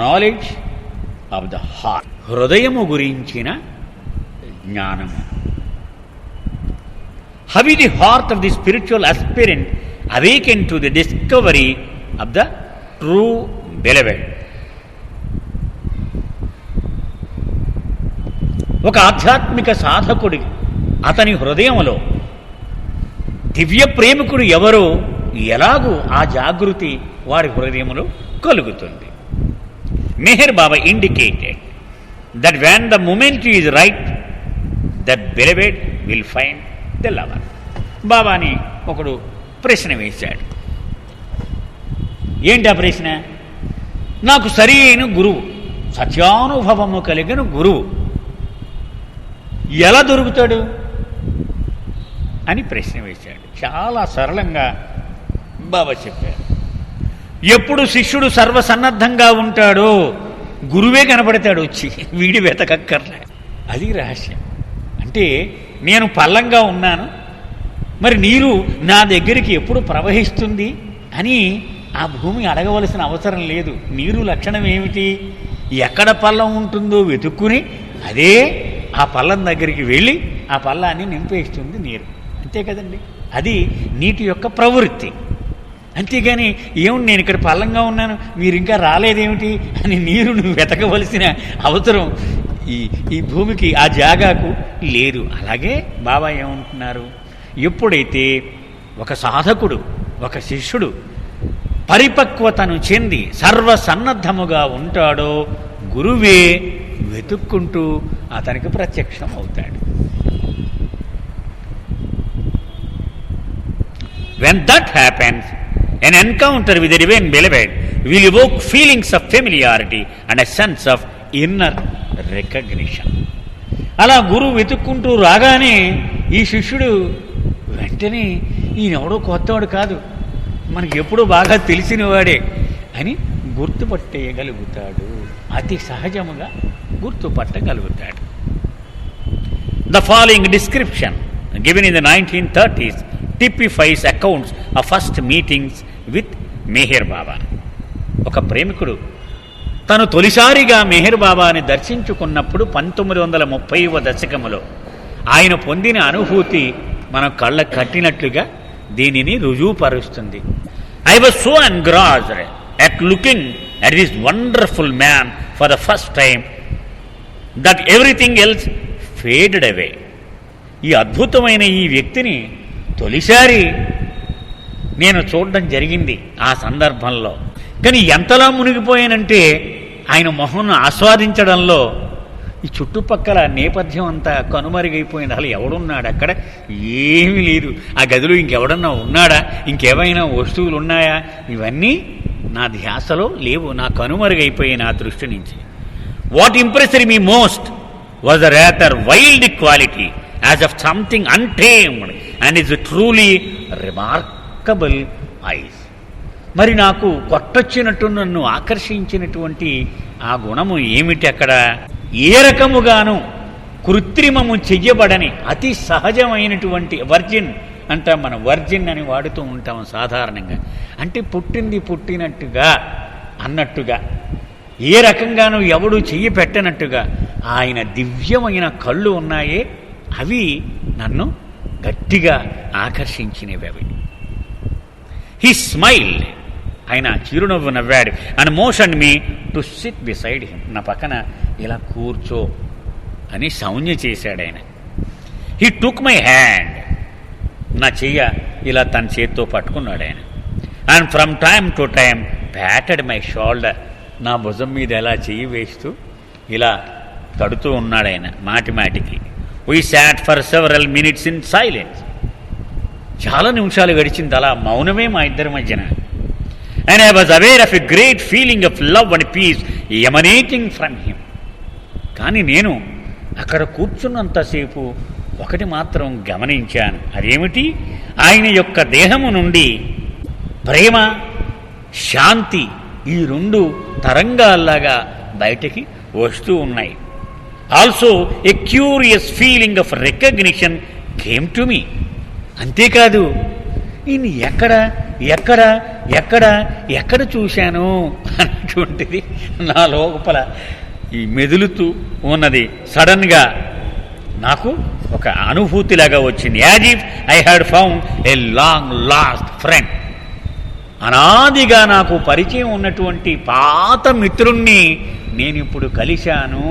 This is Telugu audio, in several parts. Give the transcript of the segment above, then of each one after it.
నాలెడ్జ్ ఆఫ్ ద హార్ట్, హృదయము గురించిన జ్ఞానము. How is the heart of the spiritual aspirant awaken to the discovery of the true beloved. ఒక ఆధ్యాత్మిక సాధకుడి అతని హృదయంలో దివ్య ప్రేమికుడు ఎవరో ఎలాగూ ఆ జాగృతి వారి హృదయంలో కలుగుతుంది. Meher Baba indicated that when the moment is right that beloved will find the lover. బాబాని ఒకడు ప్రశ్న వేశాడు. ఏంటి ఆ ప్రశ్న? నాకు సరి అయిన గురువు, సత్యానుభవము కలిగిన గురువు ఎలా దొరుకుతాడు అని ప్రశ్న వేశాడు. చాలా సరళంగా బాబా చెప్పారు. ఎప్పుడు శిష్యుడు సర్వసన్నద్ధంగా ఉంటాడో గురువే కనపడతాడు వచ్చి, వీడి వెతకక్కర్లే. అది రహస్యం. అంటే నేను పల్లంగా ఉన్నాను, మరి నీరు నా దగ్గరికి ఎప్పుడు ప్రవహిస్తుంది అని ఆ భూమి అడగవలసిన అవసరం లేదు. నీరు లక్షణం ఏమిటి? ఎక్కడ పల్లం ఉంటుందో వెతుక్కుని అదే ఆ పల్లం దగ్గరికి వెళ్ళి ఆ పల్లాన్ని నింపేస్తుంది నీరు. అంతే కదండి, అది నీటి యొక్క ప్రవృత్తి. అంతేగాని ఏమిటి నేను ఇక్కడ పల్లంగా ఉన్నాను మీరు ఇంకా రాలేదేమిటి అని నీరును వెతకవలసిన అవసరం ఈ భూమికి, ఆ జాగాకు లేదు. అలాగే బాబా ఏమంటున్నారు, ఎప్పుడైతే ఒక సాధకుడు, ఒక శిష్యుడు పరిపక్వతను చెంది సర్వసన్నద్ధముగా ఉంటాడో గురువే వెతుక్కుంటూ అతనికి ప్రత్యక్షం అవుతాడు. When that happens, an encounter with the divine beloved will evoke feelings of familiarity and a sense of inner recognition. అలా గురువు వెతుక్కుంటూ రాగానే ఈ శిష్యుడు వెంటనే ఈయనెవడో కొత్తవాడు కాదు, మనకి ఎప్పుడూ బాగా తెలిసినవాడే అని గుర్తుపట్టేయగలుగుతాడు. అతి సహజముగా గుర్తుపట్టగలుగుతాడు. The following description given in the 1930s typifies accounts of first meetings with Meher బాబా. ఒక ప్రేమికుడు తను తొలిసారిగా మెహర్ బాబాని దర్శించుకున్నప్పుడు 1930వ దశకములో ఆయన పొందిన అనుభూతి మన కళ్ళ కట్టినట్లుగా దీనిని రుజువుపరుస్తుంది. I was so engrossed at looking at this wonderful man for the first time that everything else faded away. ఈ అద్భుతమైన ఈ వ్యక్తిని తొలిసారి నేను చూడడం జరిగింది. ఆ సందర్భంలో కానీ ఎంతలా మునిగిపోయానంటే ఆయన మొహంను ఆస్వాదించడంలో ఈ చుట్టుపక్కల నేపథ్యం అంతా కనుమరుగైపోయింది. అసలు ఎవడున్నాడు అక్కడ? ఏమీ లేదు. ఆ గదిలో ఇంకెవడన్నా ఉన్నాడా? ఇంకేమైనా వస్తువులు ఉన్నాయా? ఇవన్నీ నా ధ్యాసలో లేవు, నా కనుమరుగైపోయి నా దృష్టి నుంచి. What impressed me most was a rather wild quality as of something untamed and is truly remarkable eyes. మరి నాకు కొట్టొచ్చినట్టు నన్ను ఆకర్షించినటువంటి ఆ గుణము ఏమిటి అక్కడ? ఏ రకముగాను కృత్రిమము చెయ్యబడని అతి సహజమైనటువంటి వర్జిన్ అంటాం మనం, వర్జిన్ అని వాడుతూ ఉంటాం సాధారణంగా. అంటే పుట్టింది పుట్టినట్టుగా అన్నట్టుగా, ఏ రకంగానూ ఎవడు చెయ్యి పెట్టనట్టుగా ఆయన దివ్యమైన కళ్ళు ఉన్నాయే, అవి నన్ను గట్టిగా ఆకర్షించినవి. అవి హీ స్మైల్, ఆయన చిరునవ్వు నవ్వాడు. And motion me to SIT beside him, నా పక్కన ఇలా కూర్చో అని సౌజ్ఞ చేశాడు ఆయన. హీ టుక్ మై హ్యాండ్, నా చెయ్య ఇలా తన చేత్తో పట్టుకున్నాడు ఆయన. And from time to time patted my shoulder, నా భుజం మీద ఎలా చెయ్యి వేస్తూ ఇలా తడుతూ ఉన్నాడు ఆయన మాటి మాటికి. We sat for several minutes in silence, చాలా నిమిషాలు గడిచింది అలా మౌనమే మా ఇద్దరి మధ్యన. And I was aware of a great feeling of love and peace emanating from him. కానీ నేను అక్కడ కూర్చున్నంతసేపు ఒకటి మాత్రం గమనించాను. అదేమిటి? ఆయన యొక్క దేహము నుండి ప్రేమ, శాంతి ఈ రెండు తరంగాల్లాగా బయటికి వస్తూ ఉన్నాయి. Also a curious feeling of recognition came to me. అంతేకాదు ఈయన ఎక్కడ ఎక్కడ ఎక్కడ ఎక్కడ చూశాను అన్నటువంటిది నా లోపల ఈ మెదులుతూ ఉన్నది. సడన్గా నాకు ఒక అనుభూతిలాగా వచ్చింది. As if I had found a long last friend. అనాదిగా నాకు పరిచయం ఉన్నటువంటి పాత మిత్రుణ్ణి నేను ఇప్పుడు కలిశాను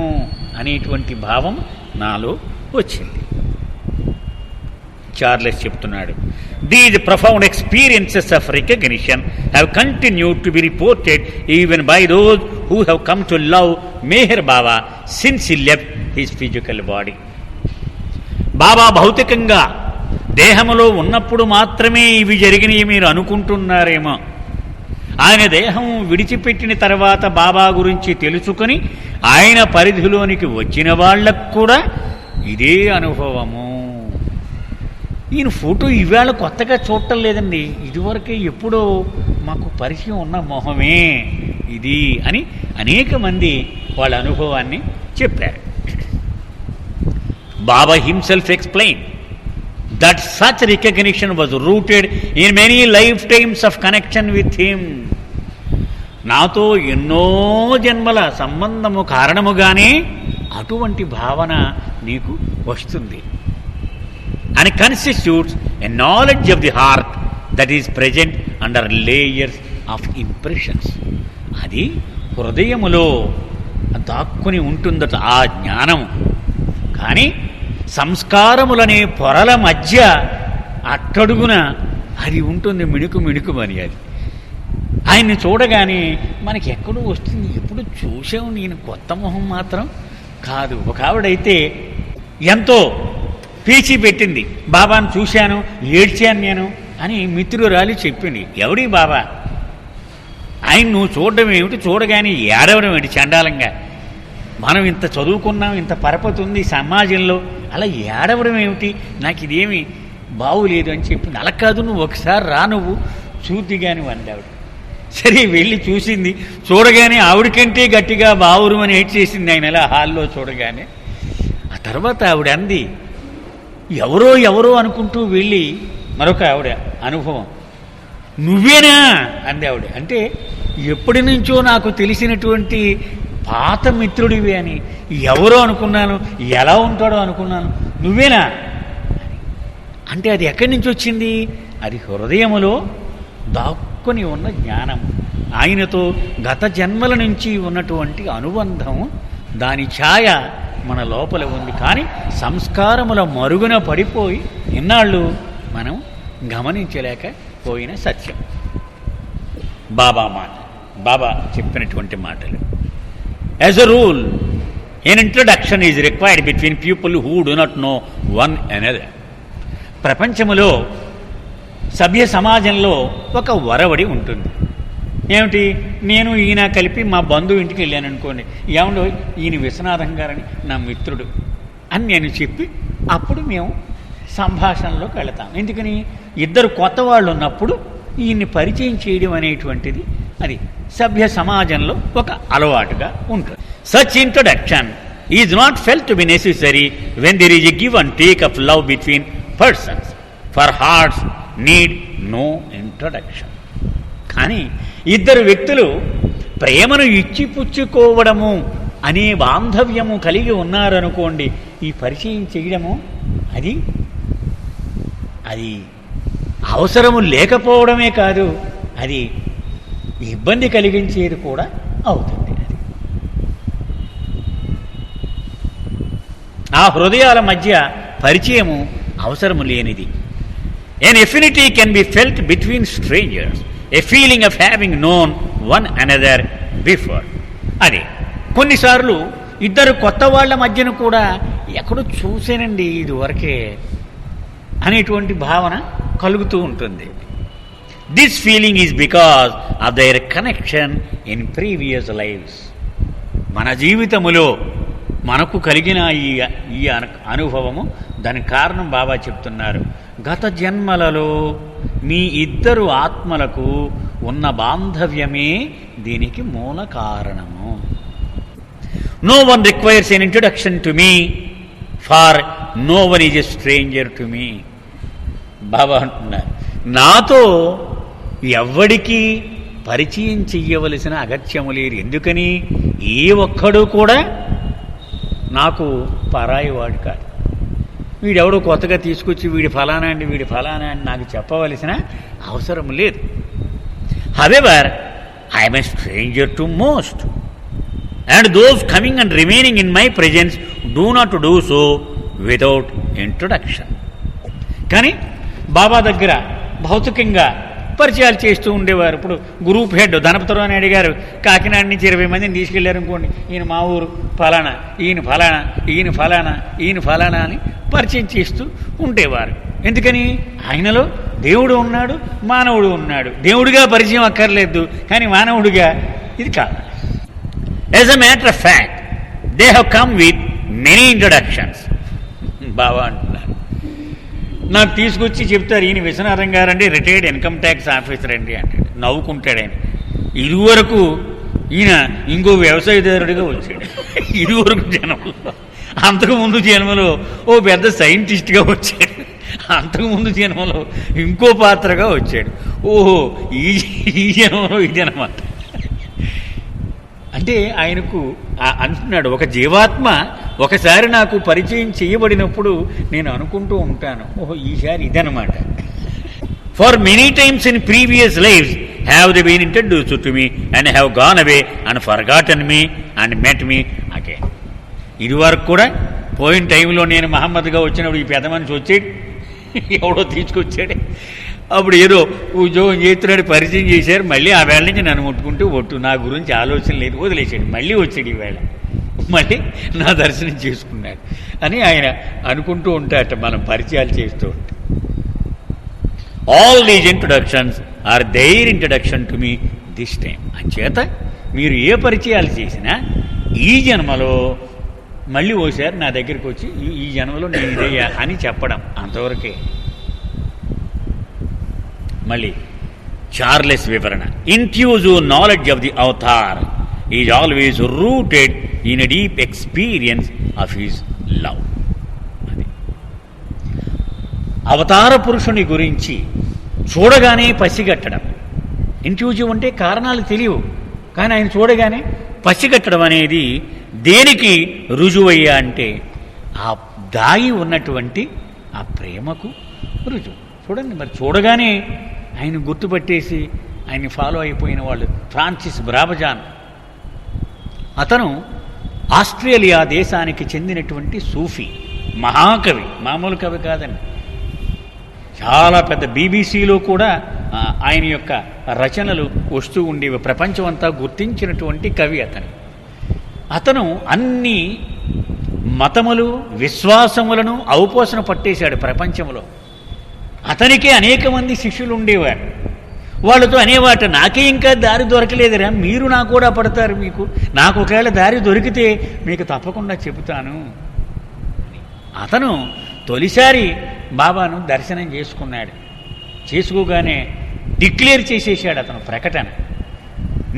అనేటువంటి భావం నాలో వచ్చింది. చార్లెస్ చెప్తున్నాడు, these profound experiences of recognition have continued to be reported even by those who have come to love Meher Baba since he left his physical body. Baba భౌతికంగా దేహములో ఉన్నప్పుడు మాత్రమే ఇవి జరిగినవి మీరు అనుకుంటున్నారేమో. ఆయన దేహం విడిచిపెట్టిన తర్వాత బాబా గురించి తెలుసుకొని ఆయన పరిధిలోనికి వచ్చిన వాళ్ళకు కూడా ఇదే అనుభవము. ఈయన ఫోటో ఈవేళ కొత్తగా చూడటం లేదండి, ఇదివరకే ఎప్పుడో మాకు పరిచయం ఉన్న మొహమే ఇది అని అనేక మంది వాళ్ళ అనుభవాన్ని చెప్పారు. Baba himself explained that such recognition was rooted in many lifetimes of connection with him. నాతో ఎన్నో జన్మల సంబంధము కారణముగానే అటువంటి భావన నీకు వస్తుంది. And constitutes a knowledge of the heart that is present under layers of impressions. అది హృదయములో దాక్కుని ఉంటుందట ఆ జ్ఞానము. కానీ సంస్కారములనే పొరల మధ్య అట్టడుగున అది ఉంటుంది, మిణుకు మిణుకుమని. అది ఆయన్ని చూడగానే మనకి ఎక్కడో వస్తుంది, ఎప్పుడు చూసావు, నేను కొత్త మొహం మాత్రం కాదు. ఒక ఆవిడైతే ఎంతో పీచి పెట్టింది, బాబాను చూశాను, ఏడ్చాను నేను అని మిత్రురాలి చెప్పింది. ఎవడి బాబా, ఆయన నువ్వు చూడడం ఏమిటి, చూడగానే ఏడవడం ఏమిటి చండాలంగా, మనం ఇంత చదువుకున్నాం, ఇంత పరపతి ఉంది సమాజంలో, అలా ఏడవడం ఏమిటి, నాకు ఇదేమి బాగులేదు అని చెప్పింది. అలా కాదు, నువ్వు ఒకసారి రా, నువ్వు చూద్ది కానీ వందావిడ. సరే వెళ్ళి చూసింది. చూడగానే ఆవిడకంటే గట్టిగా బావురు అని ఏడ్చేసింది ఆయన అలా హాల్లో చూడగానే. ఆ తర్వాత ఆవిడ అంది, ఎవరో ఎవరో అనుకుంటూ వెళ్ళి మరొక ఆవిడ అనుభవం, నువ్వేనా అంది ఆవిడ. అంటే ఎప్పటి నుంచో నాకు తెలిసినటువంటి పాత మిత్రుడివి అని, ఎవరో అనుకున్నాను, ఎలా ఉంటాడో అనుకున్నాను, నువ్వేనా అంటే అది ఎక్కడి నుంచి వచ్చింది? అది హృదయములో దాక్కుని ఉన్న జ్ఞానం, ఆయనతో గత జన్మల నుంచి ఉన్నటువంటి అనుబంధం, దాని ఛాయ మన లోపల ఉంది. కానీ సంస్కారముల మరుగున పడిపోయి ఇన్నాళ్ళు మనం గమనించలేకపోయిన సత్యం. బాబా మాట, బాబా చెప్పినటువంటి మాటలు. As a rule, an introduction is required between people who do not know one another. ప్రపంచములో సభ్య సమాజంలో ఒక వరవడి ఉంటుంది. ఏమిటి, నేను ఈయన కలిపి మా బంధువు ఇంటికి వెళ్ళాను అనుకోండి, ఏమండో ఈయన విశ్వనాథం గారని నా మిత్రుడు అని నేను చెప్పి అప్పుడు మేము సంభాషణలోకి వెళతాం. ఎందుకని, ఇద్దరు కొత్త వాళ్ళు ఉన్నప్పుడు ఈయన్ని పరిచయం చేయడం అనేటువంటిది అది సభ్య సమాజంలో ఒక అలవాటుగా ఉంటుంది. Such introduction is not felt to be necessary when there is a give and take of love between persons, for hearts need no introduction. కానీ ఇద్దరు వ్యక్తులు ప్రేమను ఇచ్చిపుచ్చుకోవడము అనే బాంధవ్యము కలిగి ఉన్నారనుకోండి, ఈ పరిచయం చేయడము అది అవసరము లేకపోవడమే కాదు, అది ఇబ్బంది కలిగించేది కూడా అవుతుంది. అది ఆ హృదయాల మధ్య పరిచయము అవసరము లేనిది. An affinity can be felt between strangers, a feeling of having known one another before. అదే కొన్నిసార్లు ఇద్దరు కొత్త వాళ్ళ మధ్యన కూడా ఎక్కడో చూసానండి ఇది వరకే అనేటువంటి భావన కలుగుతూ ఉంటుంది. This feeling is because of their connection in previous lives. మన జీవితములో మనకు కలిగిన ఈ అనుభవము, దానికి కారణం బాబా చెప్తున్నారు, గత జన్మలలో మీ ఇద్దరు ఆత్మలకు ఉన్న బాంధవ్యమే దీనికి మూల కారణము. No one requires an introduction to me, for no one is a stranger to me. బాబా అంటున్నారు, నాతో ఎవ్వడికి పరిచయం చెయ్యవలసిన అగత్యము లేదు. ఎందుకని ఏ ఒక్కడు కూడా నాకు పరాయివాడు కాదు. వీడెవడో కొత్తగా తీసుకొచ్చి వీడి ఫలానా అండి వీడి ఫలానా అని నాకు చెప్పవలసిన అవసరం లేదు. However I'm a stranger to most and those coming and remaining in my presence do not do so without introduction. కానీ బాబా దగ్గర భౌతికంగా పరిచయాలు చేస్తూ ఉండేవారు. ఇప్పుడు గ్రూప్ హెడ్ ధనపతిరావు నాయుడు గారు కాకినాడ నుంచి 20 మందిని తీసుకెళ్లారు అనుకోండి, ఈయన మా ఊరు ఫలానా, ఈయన ఫలానా, ఈయన ఫలానా, ఈయన ఫలానా అని పరిచయం చేస్తూ ఉండేవారు. ఎందుకని ఆయనలో దేవుడు ఉన్నాడు, మానవుడు ఉన్నాడు. దేవుడిగా పరిచయం అక్కర్లేదు, కానీ మానవుడిగా ఇది కాదు. As a matter of fact, they have come with many introductions. బాబా అంటున్నారు, నాకు తీసుకొచ్చి చెప్తారు ఈయన విశ్వనాథం గారండి రిటైర్డ్ ఇన్కమ్ ట్యాక్స్ ఆఫీసర్ అండి అంటాడు. నవ్వుకుంటాడు ఆయన. ఇదివరకు ఈయన ఇంకో వ్యవసాయదారుడిగా వచ్చాడు ఇదివరకు జన్మలో. అంతకుముందు జన్మలో ఓ పెద్ద సైంటిస్ట్గా వచ్చాడు. అంతకుముందు జన్మలో ఇంకో పాత్రగా వచ్చాడు. ఓహో ఈ జన్మలో ఇదనమాట. అంటే ఆయనకు అంటున్నాడు, ఒక జీవాత్మ ఒకసారి నాకు పరిచయం చేయబడినప్పుడు నేను అనుకుంటూ ఉంటాను, ఓహో ఈసారి ఇదనమాట. For many times in previous lives have they been introduced to me and have gone away and forgotten me and met me again. ఇది వరకు కూడా పోయిన టైంలో నేను మహమ్మద్గా వచ్చినప్పుడు ఈ పెద్ద మనిషి వచ్చాడు, ఎవడో తీసుకొచ్చాడే, అప్పుడు ఏదో ఉద్యోగం చేస్తున్నాడు, పరిచయం చేశారు. మళ్ళీ ఆ వేళ నుంచి నన్ను ముట్టుకుంటూ ఒట్టు నా గురించి ఆలోచన లేదు, వదిలేసాడు. మళ్ళీ వచ్చాడు ఈవేళ, మళ్ళీ నా దర్శనం చేసుకున్నాడు అని ఆయన అనుకుంటూ ఉంటాట మనం పరిచయాలు చేస్తూ ఉంటే. All these introductions are their introduction to me this time. అంచేత మీరు ఏ పరిచయాలు చేసినా ఈ జన్మలో మళ్ళీ ఓసారి నా దగ్గరికి వచ్చి ఈ జన్మలో నేను ఇదయ్యా అని చెప్పడం అంతవరకే. మళ్ళీ చార్లెస్ వివరణ, intuitive knowledge of the avatar is always rooted in a deep experience of his love. అది అవతార పురుషుని గురించి చూడగానే పసిగట్టడం. ఇంట్యూజివ్ అంటే కారణాలు తెలియవు, కానీ ఆయన చూడగానే పసిగట్టడం అనేది దేనికి రుజువయ్యా అంటే ఆ దాగి ఉన్నటువంటి ఆ ప్రేమకు రుజువు. చూడండి, మరి చూడగానే ఆయన గుర్తుపట్టేసి ఆయన్ని ఫాలో అయిపోయిన వాళ్ళు. ఫ్రాన్సిస్ బ్రాబజాన్, అతను ఆస్ట్రేలియా దేశానికి చెందినటువంటి సూఫీ మహాకవి, మామూలు కవి కాదండి. చాలా పెద్ద బీబీసీలో కూడా ఆయన యొక్క రచనలు వస్తూ ఉండేవి. ప్రపంచం అంతా గుర్తించినటువంటి కవి అతను అన్ని మతములు విశ్వాసములను ఔపోసన పట్టేశాడు ప్రపంచంలో. అతనికే అనేక మంది శిష్యులు ఉండేవారు. వాళ్ళతో అనేవాట, నాకే ఇంకా దారి దొరకలేదురా, మీరు నా కూడా పడతారు, మీకు నాకు ఒకవేళ దారి దొరికితే మీకు తప్పకుండా చెబుతాను. అతను తొలిసారి బాబాను దర్శనం చేసుకున్నాడు. చేసుకోగానే డిక్లేర్ చేసేసాడు అతను ప్రకటన,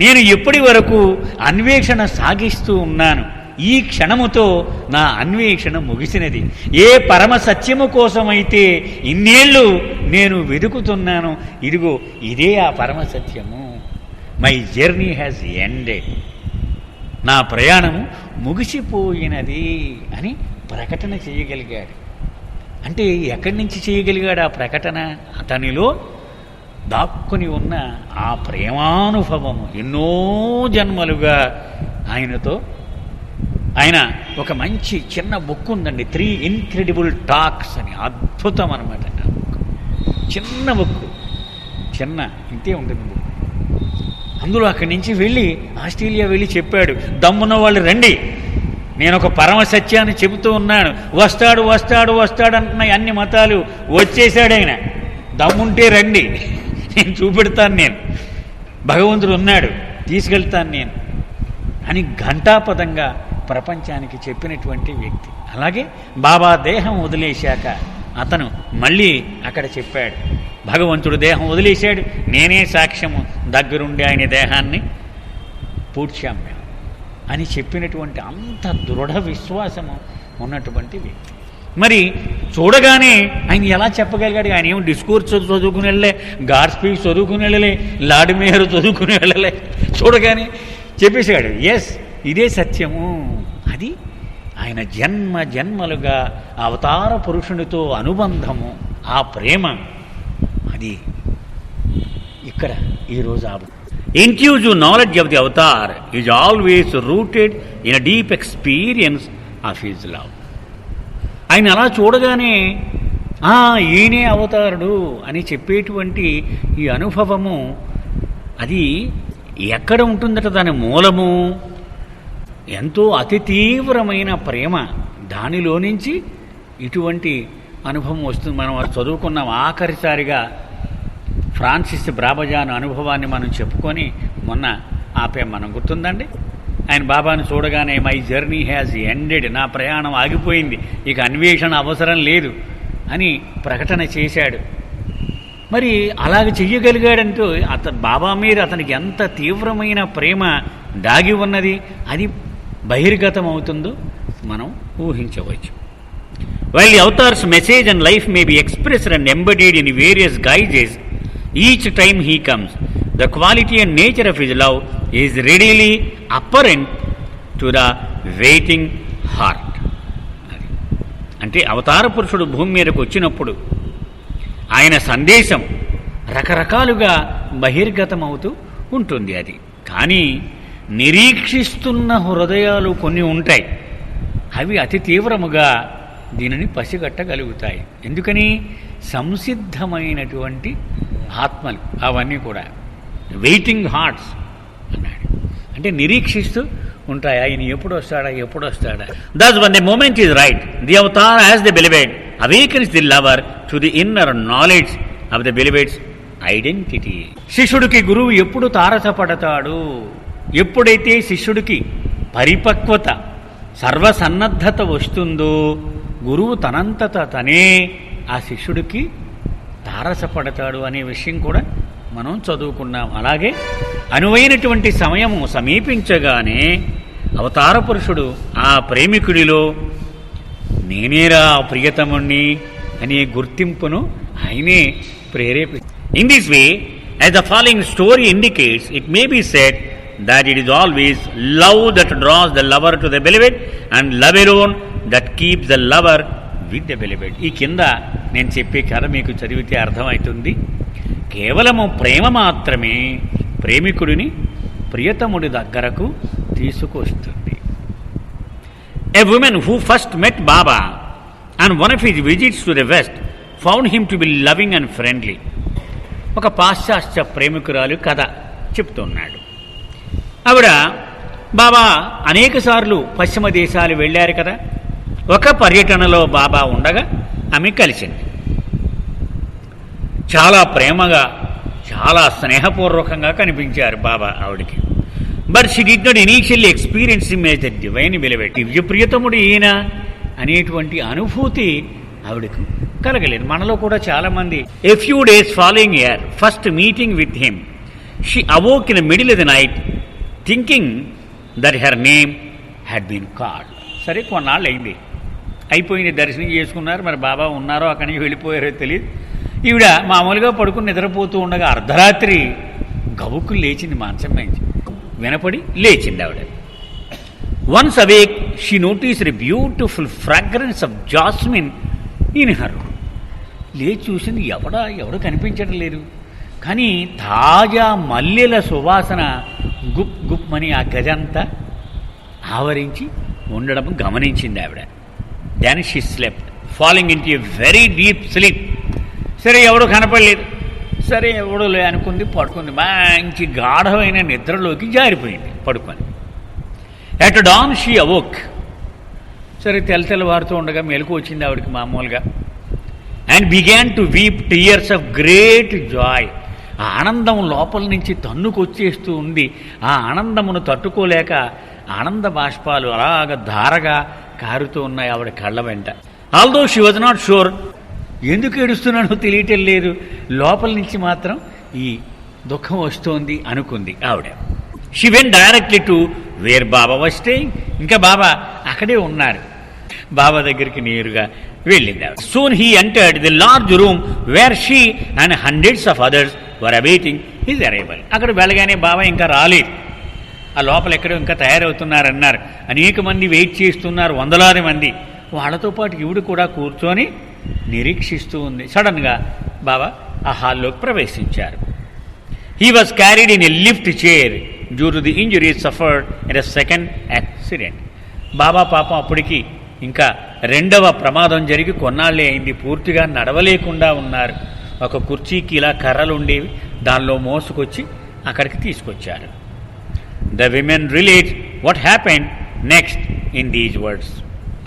నేను ఎప్పటి వరకు అన్వేషణ సాగిస్తూ ఉన్నాను, ఈ క్షణముతో నా అన్వేషణ ముగిసినది. ఏ పరమ సత్యము కోసమైతే ఇన్నేళ్ళు నేను వెతుకుతున్నాను, ఇదిగో ఇదే ఆ పరమ సత్యము. మై జర్నీ హ్యాస్ ఎండెడ్, నా ప్రయాణము ముగిసిపోయినది అని ప్రకటన చేయగలిగాడు. అంటే ఎక్కడి నుంచి చేయగలిగాడు ఆ ప్రకటన? అతనిలో దాక్కుని ఉన్న ఆ ప్రేమానుభవము. ఎన్నో జన్మలుగా ఆయనతో ఆయన ఒక మంచి చిన్న బుక్ ఉందండి, 3 ఇన్క్రెడిబుల్ టాక్స్ అని, అద్భుతం అనమాట. చిన్న బుక్, చిన్న ఇంతే ఉంటుంది బుక్. అందులో అక్కడి నుంచి వెళ్ళి ఆస్ట్రేలియా వెళ్ళి చెప్పాడు, దమ్మున్న వాళ్ళు రండి, నేను ఒక పరమ సత్యాన్ని చెబుతూ ఉన్నాను, వస్తాడు వస్తాడు వస్తాడు అంటున్నాయి అన్ని మతాలు. వచ్చేసాడు ఆయన, దమ్ముంటే రండి, నేను చూపెడతాను, నేను భగవంతుడు ఉన్నాడు, తీసుకెళ్తాను నేను అని ఘంటాపదంగా ప్రపంచానికి చెప్పినటువంటి వ్యక్తి. అలాగే బాబా దేహం వదిలేశాక అతను మళ్ళీ అక్కడ చెప్పాడు, భగవంతుడు దేహం వదిలేశాడు, నేనే సాక్ష్యము, దగ్గరుండి ఆయన దేహాన్ని పూడ్చాం మేము అని చెప్పినటువంటి అంత దృఢ విశ్వాసము ఉన్నటువంటి వ్యక్తి. మరి చూడగానే ఆయన ఎలా చెప్పగలిగాడు? ఆయన ఏమో డిస్కోర్స్ చదువుకుని వెళ్ళలే, గాడ్ స్పీచ్ చదువుకుని వెళ్ళలే, లాడిమేయర్ చదువుకుని వెళ్ళలే, చూడగానే చెప్పేశాడు. ఎస్, ఇదే సత్యము. అది ఆయన జన్మ జన్మలుగా అవతార పురుషునితో అనుబంధము, ఆ ప్రేమ, అది ఇక్కడ ఈరోజు intuitive knowledge of the avatar is always rooted in a deep experience of his love. ఆయన అలా చూడగానే ఈయనే అవతారుడు అని చెప్పేటువంటి ఈ అనుభవము, అది ఎక్కడ ఉంటుందట? దాని మూలము ఎంతో అతి తీవ్రమైన ప్రేమ. దానిలో నుంచి ఇటువంటి అనుభవం వస్తుంది. మనం చదువుకున్నాం ఆఖరిసారిగా ఫ్రాన్సిస్ బ్రాబజాన్ అనుభవాన్ని మనం చెప్పుకొని మొన్న ఆపే మనం గుర్తుందండి. ఆయన బాబాను చూడగానే మై జర్నీ హ్యాజ్ ఎండెడ్, నా ప్రయాణం ఆగిపోయింది, ఇక అన్వేషణ అవసరం లేదు అని ప్రకటన చేశాడు. మరి అలాగ చెయ్యగలిగాడంటూ బాబా మీద అతనికి ఎంత తీవ్రమైన ప్రేమ దాగి ఉన్నది, అది బహిర్గతం అవుతుందో మనం ఊహించవచ్చు. While the avatar's message and life may be expressed and embodied in various guises, each time he comes, the quality and nature of his love is readily apparent to the waiting heart. అంటే అవతార పురుషుడు భూమి మీదకు వచ్చినప్పుడు ఆయన సందేశం రకరకాలుగా బహిర్గతమవుతూ ఉంటుంది. అది కానీ నిరీక్షిస్తున్న హృదయాలు కొన్ని ఉంటాయి, అవి అతి తీవ్రముగా దీనిని పసిగట్టగలుగుతాయి. ఎందుకని? సంసిద్ధమైనటువంటి ఆత్మలు అవన్నీ కూడా వెయిటింగ్ హార్ట్స్ అన్నాడు. అంటే నిరీక్షిస్తూ ఉంటాయి, ఆయన ఎప్పుడు వస్తాడా ఎప్పుడు వస్తాడా. Thus one the moment is right, the avatar as the beloved awakens the lover to the inner knowledge of the beloved's identity. శిష్యుడికి గురువు ఎప్పుడు తారసపడతాడు? ఎప్పుడైతే శిష్యుడికి పరిపక్వత, సర్వసన్నద్ధత వస్తుందో గురువు తనంతట తనే ఆ శిష్యుడికి తారసపడతాడు అనే విషయం కూడా మనం చదువుకున్నాం. అలాగే అనువైనటువంటి సమయము సమీపించగానే అవతార పురుషుడు ఆ ప్రేమికుడిలో నేనేరా ప్రియతముణ్ణి అనే గుర్తింపును ఆయనే ప్రేరేపిస్తాడు. In this way, as the following story indicates, it may be said that it is always love that draws the lover to the beloved and love alone that keeps the lover with the beloved. ఈ కింద నేను చెప్పే కథ మీకు చదివితే అర్థమవుతుంది. కేవలము ప్రేమ మాత్రమే ప్రేమికుడిని ప్రియతముడి దగ్గరకు తీసుకొస్తుంది. A woman who first met Baba on one of his visits to the West found him to be loving and friendly. ఒక పాశ్చాత్య ప్రేమికురాలు కథ చెప్తున్నాడు. ఆవిడ బాబా అనేక సార్లు పశ్చిమ దేశాలు వెళ్ళారు కదా. ఒక పర్యటనలో బాబా ఉండగా ఆమె కలిసింది. చాలా ప్రేమగా, చాలా స్నేహపూర్వకంగా కనిపించారు బాబా ఆవిడికి. But she did not initially experience him as a divine beloved. దివ్య ప్రియతముడు ఈయన అనేటువంటి అనుభూతి ఆవిడకు కలగలేదు. మనలో కూడా చాలామంది a few days following her first meeting with him she awoke in the middle of the night thinking that her name had been called. సరే, కొన్నాళ్ళు అయింది, అయిపోయింది, దర్శనం చేసుకున్నారు. మరి బాబా ఉన్నారో అక్కడి నుంచి వెళ్ళిపోయారో తెలియదు. ఈవిడ మామూలుగా పడుకుని నిద్రపోతూ ఉండగా అర్ధరాత్రి గవుకులు లేచింది. మంచం నుంచి వినపడి లేచింది ఆవిడ. Once awake she noticed a beautiful fragrance of jasmine in her. లేచి చూసింది, ఎవడు కనిపించడం లేదు. కానీ తాజా మల్లెల సువాసన గుప్ గుప్ అని ఆ గజంతా ఆవరించి ఉండడం గమనించింది ఆవిడ. Then she slept falling into a very deep sleep. సరే, ఎవడు కనపడలేదు, సరే ఎవడో లే అనుకుంది, పడుకుంది. మంచి గాఢమైన నిద్రలోకి జారిపోయింది పడుకొని. At dawn she awoke. సరే, తెల్లవారుతూ ఉండగా మెలకు వచ్చింది ఆవిడకి మామూలుగా. And began to weep tears of great joy. ఆ ఆనందం లోపల నుంచి తన్నుకొచ్చేస్తూ ఉంది. ఆ ఆనందమును తట్టుకోలేక ఆనంద బాష్పాలు అలాగ ధారగా కారుతూ ఉన్నాయి ఆవిడ కళ్ళ వెంట. Although she was not sure, ఎందుకు ఏడుస్తున్నానో తెలియటం లేదు, లోపల నుంచి మాత్రం ఈ దుఃఖం వస్తోంది అనుకుంది ఆవిడ. She went directly to where Baba was staying. ఇంకా బాబా అక్కడే ఉన్నారు. బాబా దగ్గరికి నేరుగా వెళ్ళింది. Soon he entered the large room where she and hundreds of others were awaiting his arrival. అక్కడ వెళ్ళగానే బాబా ఇంకా రాలేదు, ఆ లోపల ఎక్కడో ఇంకా తయారవుతున్నారన్నారు. అనేక మంది వెయిట్ చేస్తున్నారు, వందలాది మంది. వాళ్ళతో పాటు ఈవిడ కూడా కూర్చొని నిరీక్షిస్తూ ఉంది. సడన్గా బాబా ఆ హాల్లోకి ప్రవేశించారు. He was carried in a lift chair due to the injuries suffered in a second accident. Baba పాపం అప్పటికి ఇంకా రెండవ ప్రమాదం జరిగి కొన్నాళ్ళే అయింది, పూర్తిగా నడవలేకుండా ఉన్నారు. ఒక కుర్చీకి ఇలా కర్రలు ఉండేవి, దానిలో మోసుకొచ్చి అక్కడికి తీసుకొచ్చారు. The women relate what happened next in these words.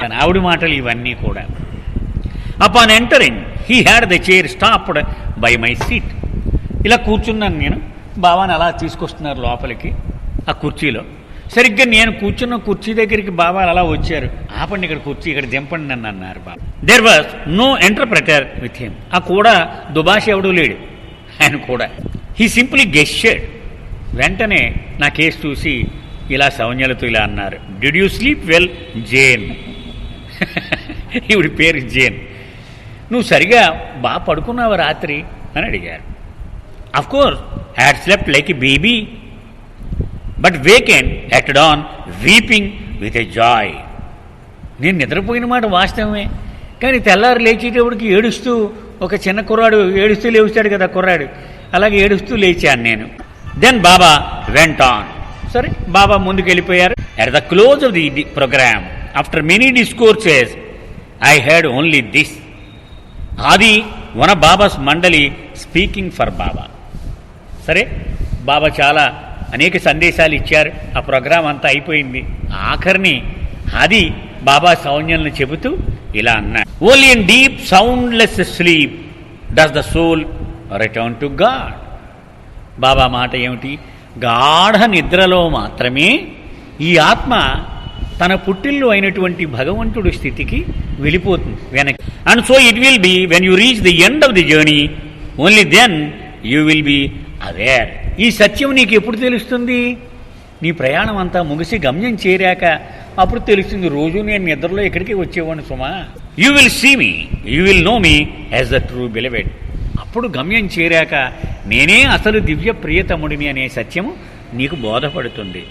కానీ ఆవిడ మాటలు ఇవన్నీ కూడా. Upon entering he had the chair stopped by my seat. ఇలా కూర్చున్నాను నేను, బాబాని అలా తీసుకొస్తున్నారు లోపలికి ఆ కుర్చీలో. సరిగ్గా నేను కూర్చున్న కుర్చీ దగ్గరికి బాబా అలా వచ్చారు. ఆపండి, ఇక్కడ కుర్చీ ఇక్కడ దింపండి నన్ను అన్నారు Baba. There was no interpreter with him. ఆ కూడా దుబాష ఎవడూ లేడు ఆయన కూడా. He simply guessed. వెంటనే నా కేసు చూసి ఇలా సౌజ్ఞలతో ఇలా అన్నారు, did you sleep well Jane? ఈవిడి పేరు జేన్. నువ్వు సరిగా బాగా పడుకున్నావా రాత్రి అని అడిగారు. Of course had slept like a baby but wakened at dawn weeping with a joy. నేను నిద్రపోయిన మాట వాస్తవమే, కానీ తెల్లారు లేచేటప్పటికి ఏడుస్తూ, ఒక చిన్న కుర్రాడు ఏడుస్తూ లేచాడు కదా కుర్రాడు, అలాగే ఏడుస్తూ లేచాను నేను. Then Baba went on. సరే, బాబా ముందుకు వెళ్ళిపోయారు. At the close of the program after many discourses I had only this. అది one of Baba's mandali speaking for Baba. సరే, బాబా చాలా అనేక సందేశాలు ఇచ్చారు. ఆ ప్రోగ్రాం అంతా అయిపోయింది. ఆఖరిని అది బాబా సౌజ్ఞలను చెబుతూ ఇలా అన్నాడు, only in deep soundless sleep does the soul return to God. Baba మాట ఏమిటి? గాఢ నిద్రలో మాత్రమే ఈ ఆత్మ తన పుట్టిల్లు అయినటువంటి భగవంతుడి స్థితికి వెళ్ళిపోతుంది వెనక్కి. And so it will be when you reach the end of the journey, only then you will be aware. ఈ సత్యం నీకు ఎప్పుడు తెలుస్తుంది? నీ ప్రయాణం అంతా ముగిసి గమ్యం చేరాక అప్పుడు తెలుస్తుంది. రోజు నేను నిద్రలో ఎక్కడికి వచ్చేవాడిని సుమా. You will see me, you will know me as the true beloved. అప్పుడు గమ్యం చేరాక నేనే అసలు దివ్య ప్రియతముడిని అనే సత్యము నీకు బోధపడుతుంది.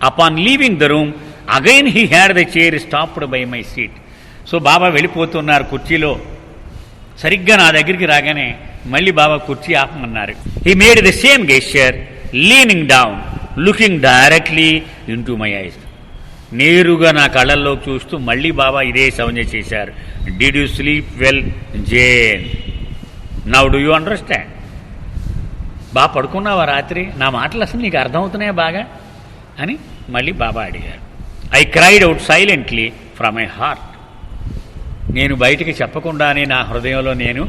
Upon leaving the room again he had the chair stopped by my seat. So Baba వెళ్ళిపోతున్నారు కుర్చీలో. సరిగ్గా నా దగ్గరికి రాగానే మళ్ళీ బాబా కుర్చీ ఆపమన్నారు. He made the same gesture leaning down looking directly into my eyes. నేరుగా నా కళ్ళల్లో చూస్తూ మళ్ళీ బాబా ఇదే సౌజ్ఞ చేశారు. Did you sleep well Jane? Now do you understand? బాగా పడుకున్నావా రాత్రి? నా మాటలు అసలు నీకు అర్థమవుతున్నాయా బాగా అని మళ్ళీ బాబా అడిగారు. I cried out silently from my heart. నేను బయటికి చెప్పకుండానే నా హృదయంలో నేను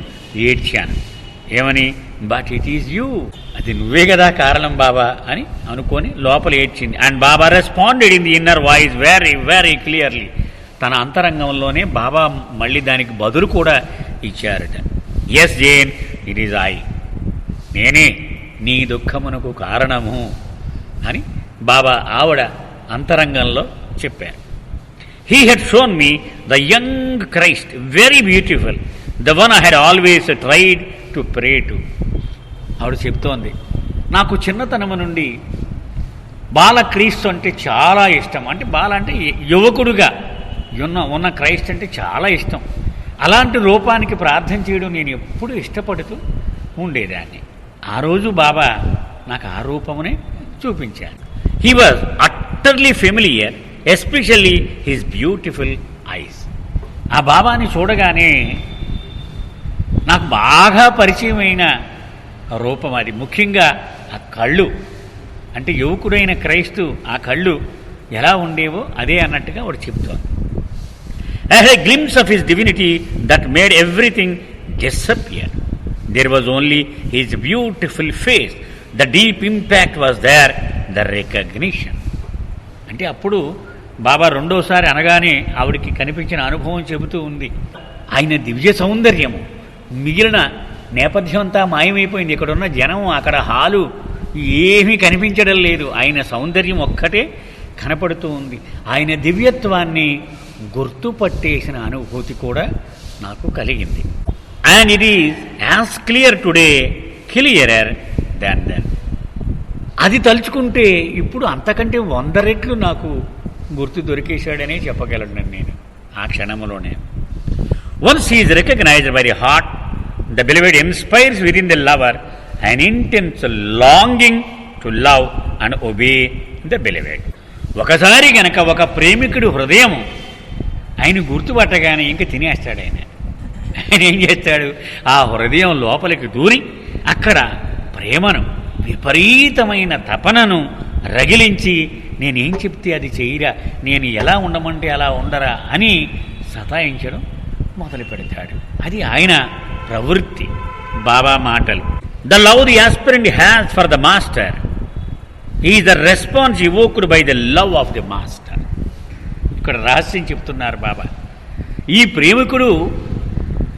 ఏడ్చాను. ఏమని? But it is you. అది నువ్వే కదా కారణం బాబా అని అనుకొని లోపల ఏడ్చింది. And Baba responded in the inner voice very very clearly. తన అంతరంగంలోనే బాబా మళ్ళీ దానికి బదులు కూడా ఇచ్చారట. Yes Jane, it is I. నేనే నీ దుఃఖమునకు కారణము అని బాబా ఆవిడ అంతరంగంలో చెప్పారు. He had shown me the young Christ, very beautiful, the one I had always tried to pray to. ఆవిడ చెప్తోంది, నాకు చిన్నతనము నుండి బాలక్రీస్తు అంటే చాలా ఇష్టం. అంటే బాల అంటే యువకుడుగా ఉన్న క్రైస్ట్ అంటే చాలా ఇష్టం. అలాంటి రూపానికి ప్రార్థన చేయడం నేను ఎప్పుడూ ఇష్టపడుతూ ఉండేదాన్ని. ఆ రోజు బాబా నాకు ఆ రూపమునే చూపించాడు. He was utterly familiar, especially his beautiful eyes. ఆ బాబాని చూడగానే నాకు బాగా పరిచయమైన రూపం అది. ముఖ్యంగా ఆ కళ్ళు, అంటే యువకుడైన క్రైస్తు ఆ కళ్ళు ఎలా ఉండేవో అదే అన్నట్టుగా వాడు చెప్తోంది. I had a glimpse of his divinity that made everything disappear. There was only his beautiful face. The deep impact was there, the recognition. అంటే అప్పుడు బాబా రెండోసారి అనగానే ఆవిడికి కనిపించిన అనుభవం చెబుతూ ఉంది. ఆయన దివ్య సౌందర్యము, మిగిలిన నేపథ్యం అంతా మాయమైపోయింది. ఇక్కడున్న జనం, అక్కడ హాలు ఏమీ కనిపించడం లేదు. ఆయన సౌందర్యం ఒక్కటే కనపడుతూ ఉంది. ఆయన దివ్యత్వాన్ని గుర్తుపట్టేసిన అనుభూతి కూడా నాకు కలిగింది. And it is as clear today clearer than then. అది తలుచుకుంటే ఇప్పుడు అంతకంటే 100 రెట్లు నాకు గుర్తు దొరికేశాడనే చెప్పగలను నేను ఆ క్షణంలోనే. Once is recognized by the heart, the beloved inspires within the lover an intense longing to love and obey the beloved. ఒకసారి గనక ఒక ప్రేమికుడు హృదయం ఆయన గుర్తుపట్టగానే ఇంక తినేస్తాడు. ఆయన ఏం చేస్తాడు, ఆ హృదయం లోపలికి దూరి అక్కడ ప్రేమను, విపరీతమైన తపనను రగిలించి నేనేం చెప్తే అది చెయ్యరా, నేను ఎలా ఉండమంటే అలా ఉండరా అని సతాయించడం మొదలు పెడతాడు. అది ఆయన ప్రవృత్తి. బాబా మాటలు, The love the aspirant has for the master is the response evoked by the love of the master. ఇక్కడ రహస్యం చెప్తున్నారు బాబా. ఈ ప్రేమికుడు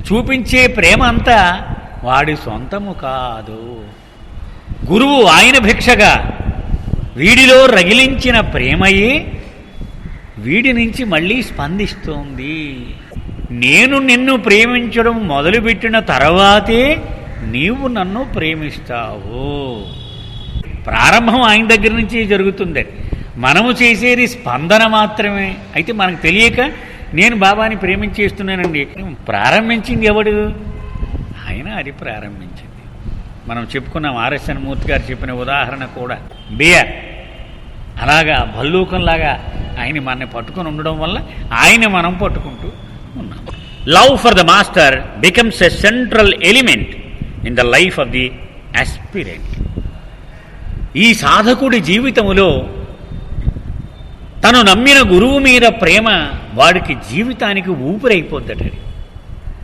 చూపించే ప్రేమ అంతా వాడి సొంతము కాదు. గురువు ఆయన భిక్షగా వీడిలో రగిలించిన ప్రేమయే వీడి నుంచి మళ్ళీ స్పందిస్తోంది. నేను నిన్ను ప్రేమించడం మొదలుపెట్టిన తర్వాతే నీవు నన్ను ప్రేమిస్తావు. ప్రారంభం ఆయన దగ్గర నుంచి జరుగుతుంది. మనము చేసేది స్పందన మాత్రమే. అయితే మనకు తెలియక నేను బాబాని ప్రేమించేస్తున్నానండి. ప్రారంభించింది ఎవడు? ఆయన అది ప్రారంభించింది. మనం చెప్పుకున్నాం, ఆర్ఎస్ఎన్ మూర్తి గారు చెప్పిన ఉదాహరణ కూడా. బియర్ అలాగా భల్లూకంలాగా ఆయన మనని పట్టుకొని ఉండడం వల్ల ఆయన మనం పట్టుకుంటూ ఉన్నాం. Love for the master becomes a central element in the life of the aspirant. ఈ సాధకుడి జీవితములో తను నమ్మిన గురువు మీద ప్రేమ వాడికి జీవితానికి ఊపిరైపోద్దట.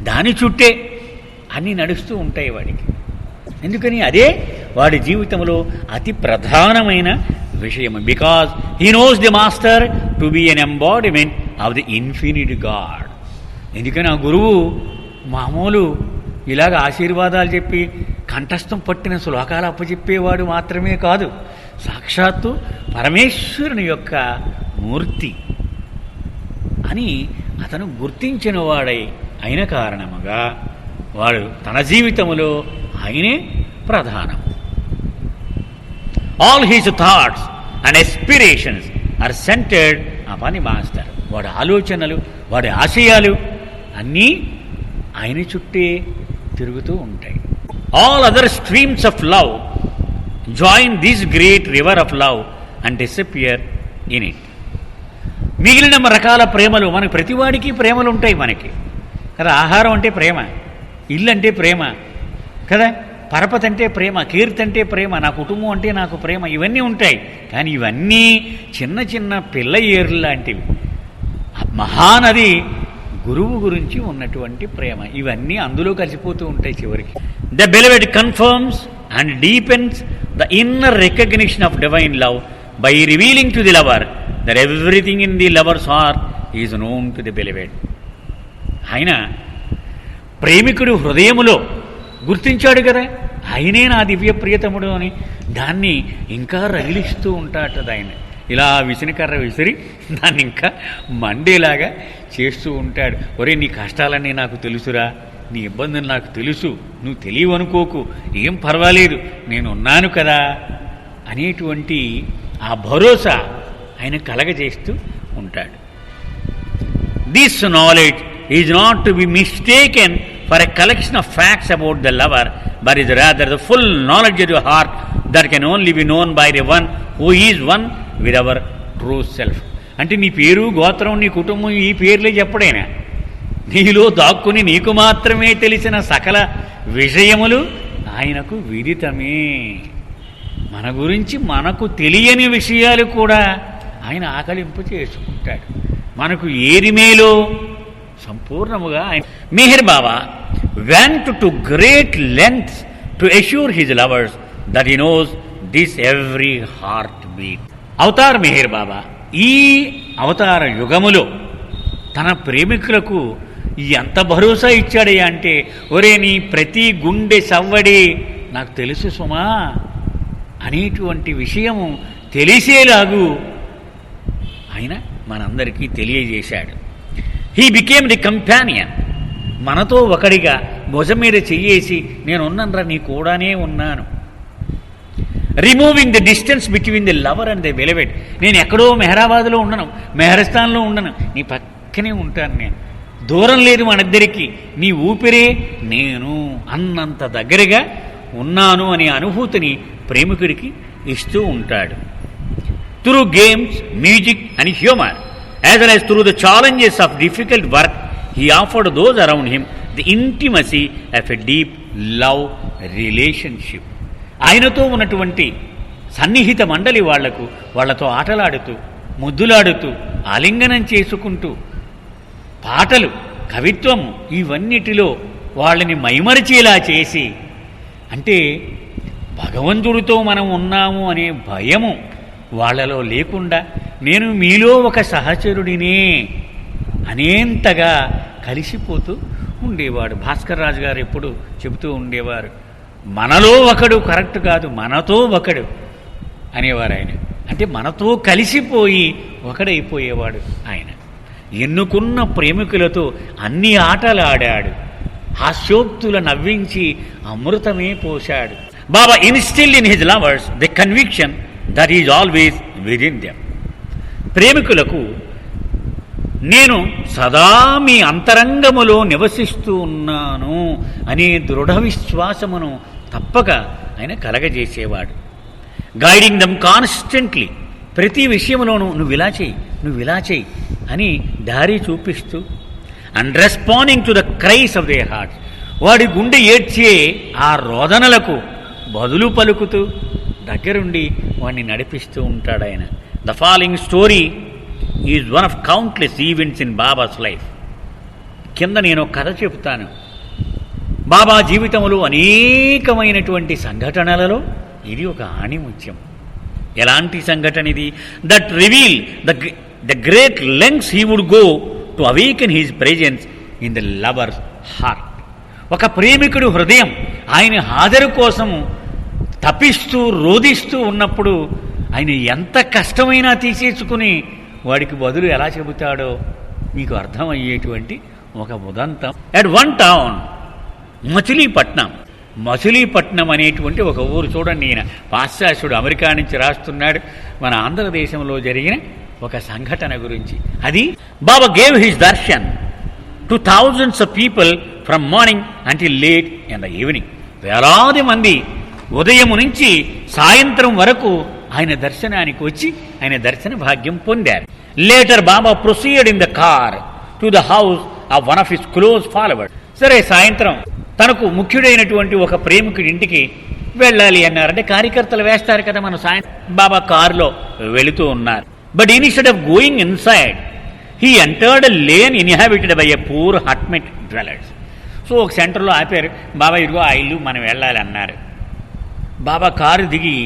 దాని చుట్టే అన్నీ నడుస్తూ ఉంటాయి వాడికి. ఎందుకని అదే వాడి జీవితంలో అతి ప్రధానమైన విషయం. Because he knows the master to be an embodiment of the infinite God. ఎందుకని ఆ గురువు మామూలు ఇలాగ ఆశీర్వాదాలు చెప్పి కంఠస్థం పట్టిన శ్లోకాలు అప్పచెప్పేవాడు మాత్రమే కాదు, సాక్షాత్తు పరమేశ్వరుని యొక్క మూర్తి అని అతను గుర్తించిన వాడై అయిన కారణముగా వాడు తన జీవితములో ఆయనే ప్రధానం. All his thoughts and aspirations are centered upon the master. వాడి ఆలోచనలు, వాడి ఆశయాలు అన్నీ ఆయన చుట్టే తిరుగుతూ ఉంటాయి. All other streams of love join this great river of love and disappear in it. మిగిలిన రకాల ప్రేమలు, మనకి ప్రతివాడికి ప్రేమలు ఉంటాయి మనకి కదా. ఆహారం అంటే ప్రేమ, ఇల్లు అంటే ప్రేమ కదా, పరపతి అంటే ప్రేమ, కీర్తి అంటే ప్రేమ, నా కుటుంబం అంటే నాకు ప్రేమ, ఇవన్నీ ఉంటాయి. కానీ ఇవన్నీ చిన్న చిన్న పిల్ల ఏర్లు లాంటివి. మహానది గురువు గురించి ఉన్నటువంటి ప్రేమ, ఇవన్నీ అందులో కలిసిపోతూ ఉంటాయి చివరికి. The beloved confirms and deepens the inner recognition of divine love by revealing to the lover that everything in the lover's heart is known to the beloved. ఆయన ప్రేమికుడు హృదయములో గుర్తించాడు కదా, ఆయనే నా దివ్య ప్రియతముడు అని. దాన్ని ఇంకా రగిలిస్తూ ఉంటాటది ఆయన. ఇలా విసినికర్ర విసిరి దాన్ని ఇంకా మండేలాగా చేస్తూ ఉంటాడు. ఒరే, నీ కష్టాలన్నీ నాకు తెలుసురా, నీ ఇబ్బందులు నాకు తెలుసు, నువ్వు తెలియవనుకోకు, ఏం పర్వాలేదు, నేనున్నాను కదా అనేటువంటి ఆ భరోసా ఆయన కలగజేస్తూ ఉంటాడు. This knowledge is not to be mistaken for a collection of facts about the lover, but is rather the full knowledge of your heart that can only be known by the one who is one with our true self. అంటే నీ పేరు, గోత్రం, నీ కుటుంబం, ఈ పేర్లే చెప్పడైనా నీలో దాక్కుని నీకు మాత్రమే తెలిసిన సకల విషయములు ఆయనకు విదితమే. మన గురించి మనకు తెలియని విషయాలు కూడా ఆయన ఆకలింపు చేసుకుంటాడు. మనకు ఏది మేలో సంపూర్ణముగా ఆయన. మెహర్ బాబా went to great lengths to assure his lovers that he knows this every heartbeat. Avatar Meher Baba ఈ అవతార యుగములో తన ప్రేమికులకు ఎంత భరోసా ఇచ్చాడయ్యా అంటే, ఒరే నీ ప్రతి గుండె సవ్వడి నాకు తెలుసు సుమా అనేటువంటి విషయము తెలిసేలాగు ఆయన మనందరికీ తెలియజేశాడు. He became the companion, మనతో ఒకడిగా భుజం మీద చెయ్యేసి నేనున్నానరా, నీ కూడానే ఉన్నాను. Removing the distance between the lover and the beloved. నేను ఎక్కడో మెహరాబాద్లో ఉండను, మెహరస్థాన్లో ఉండను, నీ పక్కనే ఉంటాను. నేను దూరం లేదు మనిద్దరికి, నీ ఊపిరే నేను అన్నంత దగ్గరగా ఉన్నాను అనే అనుభూతిని ప్రేమికుడికి ఇస్తూ ఉంటాడు. Through games, music and humour as well as through the challenges of difficult work he offered those around him the intimacy of a deep love relationship. ఆయనతో ఉన్నటువంటి సన్నిహిత మండలి వాళ్లతో ఆటలాడుతూ, ముద్దులాడుతూ, ఆలింగనం చేసుకుంటూ, పాటలు, కవిత్వము ఇవన్నిటిలో వాళ్ళని మైమరిచేలా చేసి, అంటే భగవంతుడితో మనం ఉన్నాము అనే భయము వాళ్ళలో లేకుండా, నేను మీలో ఒక సహచరుడినే అనేంతగా కలిసిపోతూ ఉండేవాడు. భాస్కర్ రాజు గారు ఎప్పుడు చెబుతూ ఉండేవారు, మనలో ఒకడు కరెక్ట్ కాదు, మనతో ఒకడు అనేవారు ఆయన. అంటే మనతో కలిసిపోయి ఒకడైపోయేవాడు ఆయన. ఎన్నుకున్న ప్రేమికులతో అన్ని ఆటలు ఆడాడు, హాస్యోక్తుల నవ్వించి అమృతమే పోశాడు. Baba instilled in his lovers the conviction that is always within them. ప్రేమికులకు నేను సదా మీ అంతరంగములో నివసిస్తూ ఉన్నాను అనే దృఢ విశ్వాసమును తప్పక ఆయన కలగజేసేవాడు. గైడింగ్ దమ్ కాన్స్టెంట్లీ, ప్రతి విషయంలోనూ నువ్వు ఇలా చేయి అని దారి చూపిస్తూ, and responding to the క్రైస్ of their hearts, వాడి గుండె ఏడ్చే ఆ రోదనలకు బదులు పలుకుతూ దగ్గరుండి వాడిని నడిపిస్తూ ఉంటాడు ఆయన. The following story is one of countless events in babas life. కింద నేను కథ చెబుతాను. బాబా జీవితంలో అనేకమైనటువంటి సంఘటనలలో ఇది ఒక ఆణిముత్యం. ఎలాంటి సంఘటన ఇది? That reveal the great lengths he would go to awaken his presence in the lover's heart. ఒక ప్రేమికుడు హృదయం ఆయన హాజరు కోసము తపిస్తూ రోధిస్తూ ఉన్నప్పుడు ఆయన ఎంత కష్టమైనా తీసేసుకుని వాడికి బదులు ఎలా చెబుతాడో మీకు అర్థమయ్యేటువంటి ఒక ఉదంతం. అట్ వన్ టౌన్, మచిలీపట్నం అనేటువంటి ఒక ఊరు. చూడండి, ఈయన పాశ్చాత్యుడు, అమెరికా నుంచి రాస్తున్నాడు మన ఆంధ్రదేశంలో జరిగిన ఒక సంఘటన గురించి. అది Baba gave his darshan to thousands of people from morning until late in the evening. వేలాది మంది ఉదయం నుంచి సాయంత్రం వరకు ఆయన దర్శనానికి వచ్చి ఆయన దర్శన భాగ్యం పొందారు. Later Baba proceed in the car to the house of one of his close followers. సరే, సాయంత్రం తనకు ముఖ్యుడైనటువంటి ఒక ప్రేమికుడి ఇంటికి వెళ్ళాలి అన్నారు. అంటే కార్యకర్తలు వేస్తారు కదా మనం సాయంత్రం. బాబా కారులో వెళుతూ ఉన్నారు. But instead of going inside he entered a lane inhabited by a poor hutment dwellers. So ఒక సెంటర్లో ఆపారు. బాబా ఇదిగో ఆ ఇల్లు మనం వెళ్ళాలి అన్నారు. బాబా కారు దిగి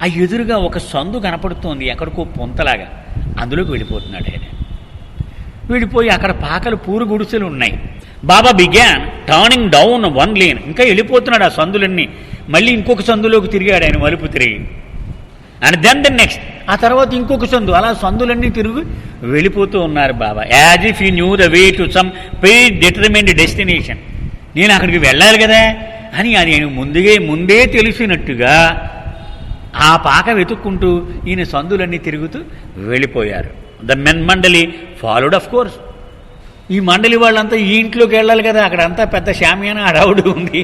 ఆ ఎదురుగా ఒక సందు కనపడుతోంది, ఎక్కడికో పొంతలాగా. అందులోకి వెళ్ళిపోతున్నాడు ఆయన. వెళ్ళిపోయి అక్కడ పాకలు పూరు గుడిసెలు ఉన్నాయి. Baba began turning down one lane. ఇంకా వెళ్ళిపోతున్నాడు ఆ సందులన్నీ. మళ్ళీ ఇంకొక సందులోకి తిరిగాడు ఆయన, మలుపు తిరిగి. అండ్ దెన్ ద నెక్స్ట్, ఆ తర్వాత ఇంకొక సందు. అలా సందులన్నీ తిరిగి వెళ్ళిపోతూ ఉన్నారు Baba. As if you knew the way to some predetermined destination. నేను అక్కడికి వెళ్ళాలి కదా అని అది ముందే తెలిసినట్టుగా ఆ పాక వెతుక్కుంటూ ఈయన సందులన్నీ తిరుగుతూ వెళ్ళిపోయారు. ద మెన్ మండలి ఫాలోడ్ ఆఫ్ కోర్స్. ఈ మండలి వాళ్ళంతా ఈ ఇంట్లోకి వెళ్ళాలి కదా, అక్కడంతా పెద్ద షామియానా అడవుడు ఉంది.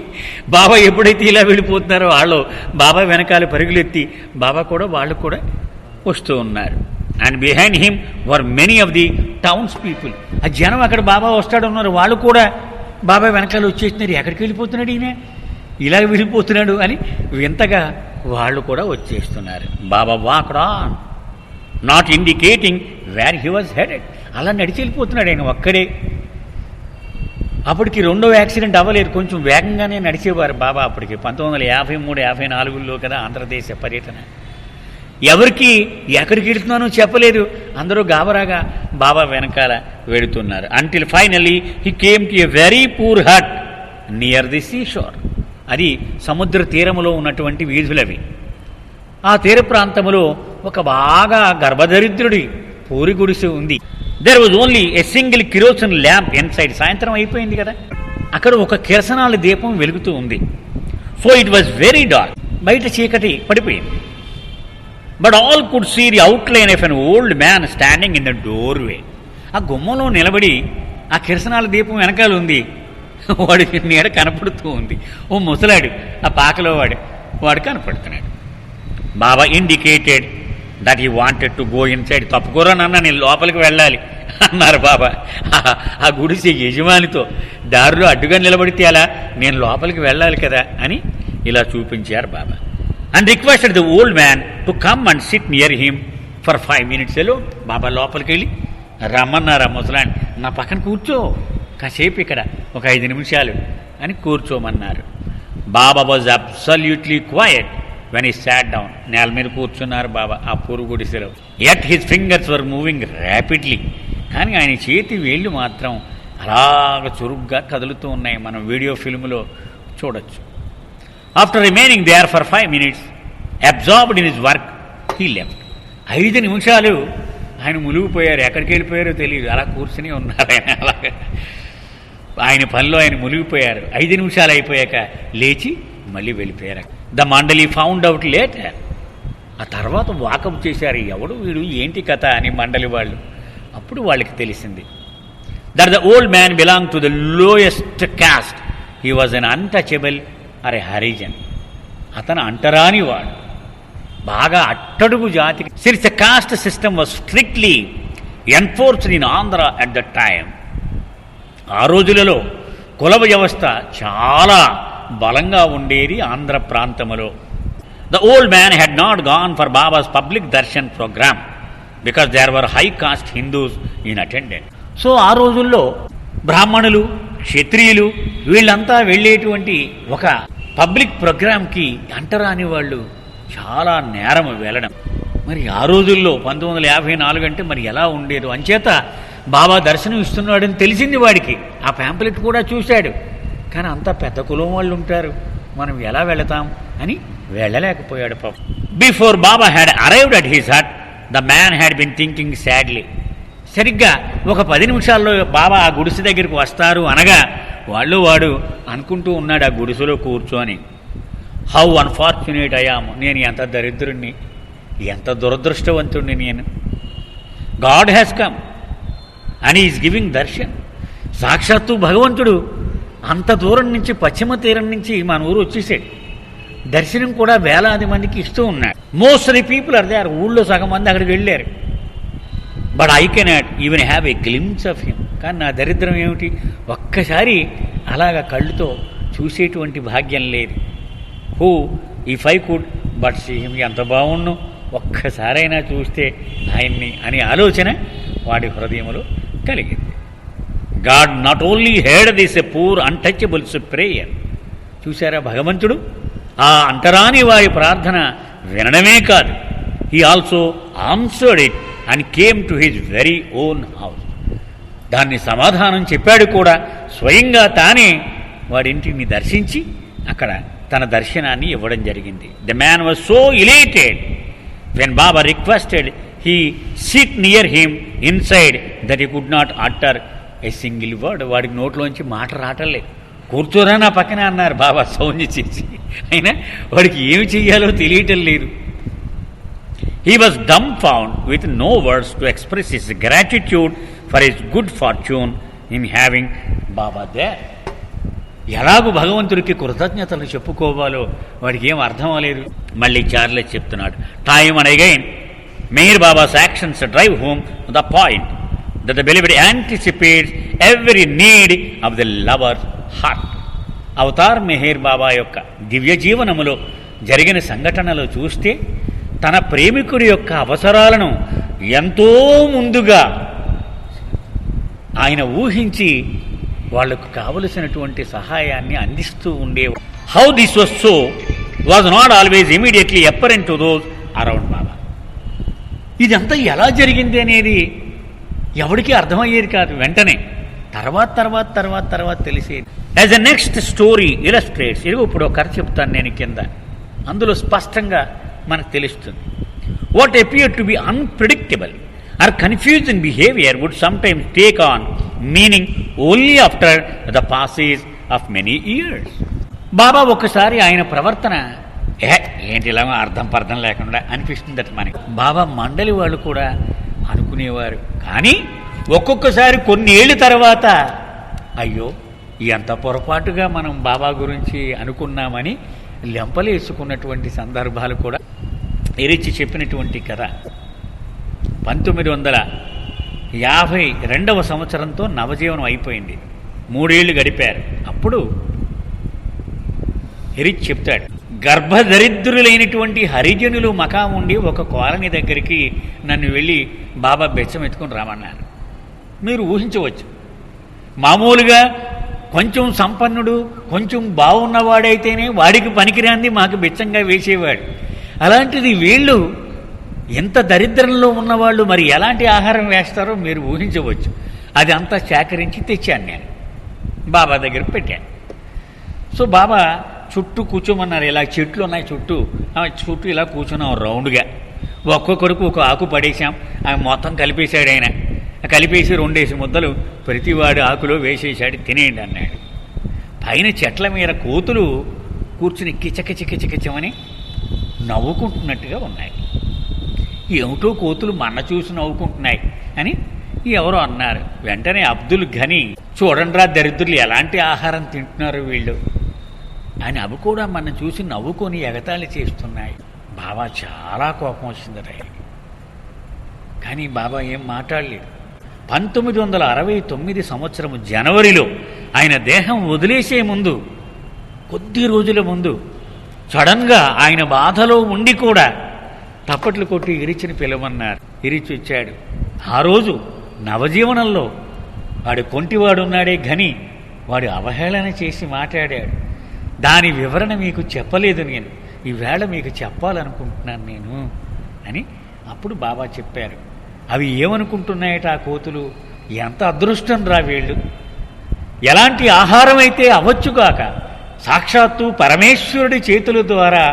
బాబా ఎప్పుడైతే ఇలా వెళ్ళిపోతున్నారో వాళ్ళు బాబా వెనకాల పరుగులెత్తి వాళ్ళు కూడా వస్తూ ఉన్నారు. And behind him were many of the towns people. ఆ జనం అక్కడ బాబా వస్తాడు ఉన్నారు, వాళ్ళు కూడా బాబా వెనకాల వచ్చేస్తున్నారు. ఎక్కడికి వెళ్ళిపోతున్నాడు ఈయన, ఇలా వెళ్ళిపోతున్నాడు అని వింతగా వాళ్ళు కూడా వచ్చేస్తున్నారు. Baba walked on, not indicating where he was headed. అలా నడిచి వెళ్ళిపోతున్నాడు ఆయన ఒక్కడే. అప్పటికి రెండో యాక్సిడెంట్ అవ్వలేదు, కొంచెం వేగంగానే నడిచేవారు బాబా అప్పటికి. 1953-54లో కదా ఆంధ్రదేశ పర్యటన. ఎవరికి ఎక్కడికి వెళుతున్నానో చెప్పలేదు, అందరూ గాబరాగా బాబా వెనకాల వెళుతున్నారు. Until finally he came to a very poor hut near the seashore సముద్ర తీరములో ఉన్నటువంటి వీధులవి. ఆ తీర ప్రాంతంలో ఒక బాగా గర్భదరిద్రుడి పూరి గుడిసె ఉంది. There was only a single kerosene lamp inside. సాయంత్రం అయిపోయింది కదా, అక్కడ ఒక కిరసనాల దీపం వెలుగుతూ ఉంది. So it was very dark. బయట చీకటి పడిపోయింది. But all could see the outline of an old man standing in the doorway. ఆ గుమ్మంలో నిలబడి ఆ కిరసనాల దీపం వెనకాల ఉంది. వాడికి నీడ కనపడుతూ ఉంది. ఓ ముసలాడు ఆ పాకలో వాడు కనపడుతున్నాడు. Baba indicated that he wanted to go inside. తప్పుకోరానన్నా, నేను లోపలికి వెళ్ళాలి అన్నారు బాబా. ఆ గుడిసె యజమానితో దారిలో అడ్డుగా నిలబడితే అలా, నేను లోపలికి వెళ్ళాలి కదా అని ఇలా చూపించారు Baba. And requested the old man to come and sit near him for 5 minutes ఎలో. బాబా లోపలికి వెళ్ళి రమ్మన్నారు ఆ ముసలాన్ని, నా పక్కన కూర్చో కాసేపు ఇక్కడ ఒక 5 నిమిషాలు అని కూర్చోమన్నారు. Baba was absolutely quiet when he sat down. నేల మీద కూర్చున్నారు బాబా ఆ పూరు గుడిసెలో. At his fingers were moving rapidly. కానీ ఆయన చేతి వేళ్ళు మాత్రం అలాగ చురుగ్గా కదులుతూ ఉన్నాయి. మనం వీడియో ఫిల్మ్లో చూడొచ్చు. After remaining there for 5 minutes absorbed in his work he left. 5 నిమిషాలు ఆయన మునిగిపోయారు. ఎక్కడికి వెళ్ళిపోయారో తెలియదు, అలా కూర్చుని ఉన్నారు ఆయన. అలాగా ఆయన పనిలో ఆయన మునిగిపోయారు. 5 నిమిషాలు అయిపోయాక లేచి మళ్ళీ వెళ్ళిపోయారు. ద మండలి ఫౌండ్ అవుట్ లేటర్. ఆ తర్వాత వాకప్ చేశారు, ఎవడు వీడు, ఏంటి కథ అని మండలి వాళ్ళు. అప్పుడు వాళ్ళకి తెలిసింది that the old man belong to the lowest caste. He was an untouchable or a Harijan. అతను అంటరాని వాడు, బాగా అట్టడుగు జాతికి. Since the caste system was strictly enforced in Andhra at the time. ఆ రోజులలో కుల వ్యవస్థ చాలా బలంగా ఉండేది ఆంధ్ర ప్రాంతంలో. The old man had not gone for Baba's public darshan program because there were high caste Hindus in attendance. So ఆ రోజుల్లో బ్రాహ్మణులు, క్షత్రియులు వీళ్ళంతా వెళ్ళేటువంటి ఒక పబ్లిక్ ప్రోగ్రాంకి అంటరాని వాళ్ళు చాలా నేరం వెళ్ళడం. మరి ఆ రోజుల్లో 1954 అంటే మరి ఎలా ఉండేది. అంచేత బాబా దర్శనం ఇస్తున్నాడని తెలిసింది వాడికి. ఆ ప్యాంప్లెట్ కూడా చూశాడు. కానీ అంత పెద్ద కులం వాళ్ళు ఉంటారు, మనం ఎలా వెళతాం అని వెళ్ళలేకపోయాడు పాపం. Before Baba had arrived at his hut the man had been thinking sadly. సరిగ్గా ఒక 10 నిమిషాల్లో బాబా ఆ గుడిసె దగ్గరికి వస్తారు అనగా వాడు అనుకుంటూ ఉన్నాడు ఆ గుడిసెలో కూర్చొని, హౌ అన్ఫార్చునేట్ అయ్యాము, నేను ఎంత దరిద్రుణ్ణి, ఎంత దురదృష్టవంతుణ్ణి నేను. God has come and is giving Darshan. సాక్షాత్తు భగవంతుడు అంత దూరం నుంచి, పశ్చిమ తీరం నుంచి మన ఊరు వచ్చేసాడు. దర్శనం కూడా వేలాది మందికి ఇస్తూ ఉన్నాడు. Most of the people are there. ఊళ్ళో సగం మంది అక్కడికి వెళ్ళారు. But I cannot even have a glimpse of him. కానీ నా దరిద్రం ఏమిటి, ఒక్కసారి అలాగ కళ్ళుతో చూసేటువంటి భాగ్యం లేదు. Oh if I could but see him, ఎంత బాగుండు ఒక్కసారైనా చూస్తే ఆయన్ని అనే ఆలోచన వాడి హృదయంలో కలిగింది. God not only heard this a poor untouchables prayer. చూశారా, భగవంతుడు ఆ అంటరాని వారి ప్రార్థన వినడమే కాదు, he also answered it and came to his very own house. దాన్ని సమాధానం చెప్పాడు కూడా. స్వయంగా తానే వాడింటిని దర్శించి అక్కడ తన దర్శనాన్ని ఇవ్వడం జరిగింది. The man was so elated when Baba requested he SIT near him inside that he could not utter a single word. వాడికి నోట్లోంచి మాట రావట్లేదు. కూర్చోరా నా పక్కన అన్నారు బాబా సౌండ్ చేసి. అయినా వాడికి ఏమి చెయ్యాలో తెలియటం లేదు. He was dumbfounded with no words to express his gratitude for his good fortune in having Baba there. ఎలాగూ భగవంతుడికి కృతజ్ఞతలు చెప్పుకోవాలో వాడికి ఏం అర్థం అవ్వలేదు. మళ్ళీ చార్లెస్ చెప్తున్నాడు, time and again Meher Baba's actions drive home the point that the beloved anticipates every need of the lover's heart. Avatar Meher Baba యొక్క దివ్య జీవనములో జరిగిన సంఘటనలు చూస్తే తన ప్రేమికుడి యొక్క అవసరాలను ఎంతో ముందుగా ఆయన ఊహించి వాళ్లకు కావలసినటువంటి సహాయాన్ని అందిస్తూ ఉండేవారు. How this was so was not always immediately apparent to those around Baba. ఇదంతా ఎలా జరిగింది అనేది ఎవరికి అర్థమయ్యేది కాదు. వెంటనే తర్వాత తెలిసేది. As a next story ఇలస్ట్రేట్స్. ఇప్పుడు ఒక కథ చెప్తాను నేను కింద, అందులో స్పష్టంగా మనకు తెలుస్తుంది. What appear to be unpredictable or confusing behaviour would sometimes take on meaning only after the passage of many years. Baba ఒక్కసారి ఆయన ప్రవర్తన ఏంటి ఇలా అర్థం పర్థం లేకుండా అనిపిస్తుందట మనకి. బాబా మండలి వాళ్ళు కూడా అనుకునేవారు. కానీ ఒక్కొక్కసారి కొన్ని ఏళ్ళ తర్వాత అయ్యో ఎంత పొరపాటుగా మనం బాబా గురించి అనుకున్నామని లెంపలేసుకున్నటువంటి సందర్భాలు కూడా ఎరిచి చెప్పినటువంటి కథ. 1952వ సంవత్సరంతో నవజీవనం అయిపోయింది. 3 ఏళ్ళు గడిపారు. అప్పుడు ఎరిచి చెప్తాడు, గర్భదరిద్రులైనటువంటి హరిజనులు మకాం ఉండి ఒక కాలనీ దగ్గరికి నన్ను వెళ్ళి బాబా బెచ్చం ఎత్తుకుని రామన్నారు. మీరు ఊహించవచ్చు, మామూలుగా కొంచెం సంపన్నుడు కొంచెం బాగున్నవాడైతేనే వాడికి పనికిరాంది మాకు బెచ్చంగా వేసేవాడు. అలాంటిది వీళ్ళు ఎంత దరిద్రంలో ఉన్నవాళ్ళు మరి ఎలాంటి ఆహారం వేస్తారో మీరు ఊహించవచ్చు. అది అంతా సేకరించి తెచ్చాను నేను, బాబా దగ్గర పెట్టాను. సో బాబా చుట్టూ కూర్చోమన్నారు. ఇలా చెట్లు ఉన్నాయి చుట్టూ ఇలా కూర్చున్నాం రౌండ్గా. ఒక్కొక్కడికి ఒక ఆకు పడేసాం. ఆమె మొత్తం కలిపేశాడు. ఆయన కలిపేసి 2 ముద్దలు ప్రతివాడు ఆకులో వేసేసాడు, తినేయండి అన్నాడు. పైన చెట్ల మీద కోతులు కూర్చుని కిచకిచకిచకిచమని నవ్వుకుంటున్నట్టుగా ఉన్నాయి. ఏమిటో కోతులు మన్న చూసి నవ్వుకుంటున్నాయి అని ఎవరో అన్నారు. వెంటనే అబ్దుల్ ఘనీ, చూడండిరా దరిద్రులు ఎలాంటి ఆహారం తింటున్నారు వీళ్ళు అని అవి కూడా మన చూసి నవ్వుకొని ఎగతాళి చేస్తున్నాయి. బాబా చాలా కోపం వచ్చిందట. కానీ బాబా ఏం మాట్లాడలేదు. 1969 సంవత్సరం జనవరిలో ఆయన దేహం వదిలేసే ముందు కొద్ది రోజుల ముందు సడన్గా ఆయన బాధలో ఉండి కూడా తప్పట్లు కొట్టి ఇరిచిని పిలవన్నారు. ఇరిచి వచ్చాడు. ఆ రోజు నవజీవనంలో వాడు కొంటివాడున్నాడే ఘని వాడు అవహేళన చేసి మాట్లాడాడు. దాని వివరణ మీకు చెప్పలేదు నేను, ఈవేళ మీకు చెప్పాలనుకుంటున్నాను నేను అని అప్పుడు బాబా చెప్పారు. అవి ఏమనుకుంటున్నాయట ఆ కోతులు, ఎంత అదృష్టం రా వీళ్ళు, ఎలాంటి ఆహారం అయితే అవ్వచ్చుగాక సాక్షాత్తు పరమేశ్వరుడి చేతుల ద్వారా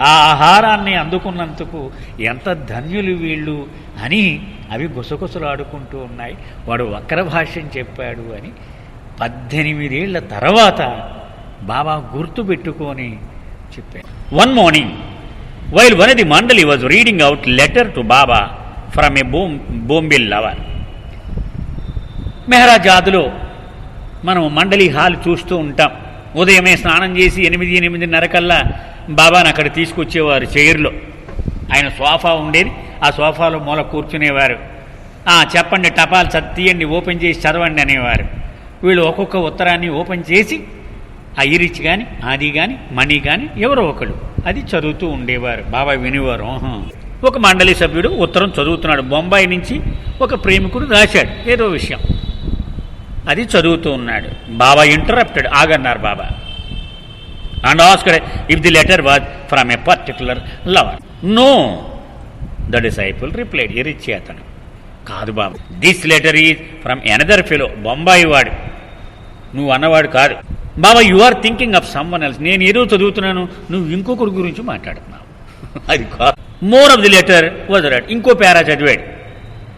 ఆ ఆహారాన్ని అందుకున్నందుకు ఎంత ధన్యులు వీళ్ళు అని అవి గుసగుసలాడుకుంటూ ఉన్నాయి. వాడు వక్ర భాష్యం చెప్పాడు అని 18 ఏళ్ల తర్వాత బాబా గుర్తుపెట్టుకొని చెప్పాడు. One morning while one of the mandali was reading out letter to Baba from a Bombay lover. మెహరాజాద్లో మనం మండలి హాల్ చూస్తూ ఉంటాం. ఉదయమే స్నానం చేసి 8-8:30 కల్లా బాబాను అక్కడ తీసుకొచ్చేవారు. చైర్లో ఆయన సోఫా ఉండేది, ఆ సోఫాలో మూల కూర్చునేవారు. చెప్పండి, టపాల్ తీయండి, ఓపెన్ చేసి చదవండి అనేవారు. వీళ్ళు ఒక్కొక్క ఉత్తరాన్ని ఓపెన్ చేసి ఆ ఇరిచి కానీ ఆది కానీ మణి కానీ ఎవరో ఒకళ్ళు అది చదువుతూ ఉండేవారు. బాబా వినేవారు. ఒక మండలి సభ్యుడు ఉత్తరం చదువుతున్నాడు. బొంబాయి నుంచి ఒక ప్రేమికుడు రాశాడు ఏదో విషయం, అది చదువుతూ ఉన్నాడు. బాబా ఇంటరప్టెడ్, ఆగన్నారు బాబా. And asked if the letter was from a particular lover. No, the disciple replied. Eruch అతను, కాదు Baba, this letter is from another fellow, Bombay వాడు, నువ్వు అన్నవాడు కాదు. Baba, you are thinking of someone else, నేను ఏదో చదువుతున్నాను, నువ్వు ఇంకొకరి గురించి మాట్లాడుతున్నావు. అది కాదు. More of the letter was read. ఇంకో పేరా చదివాడు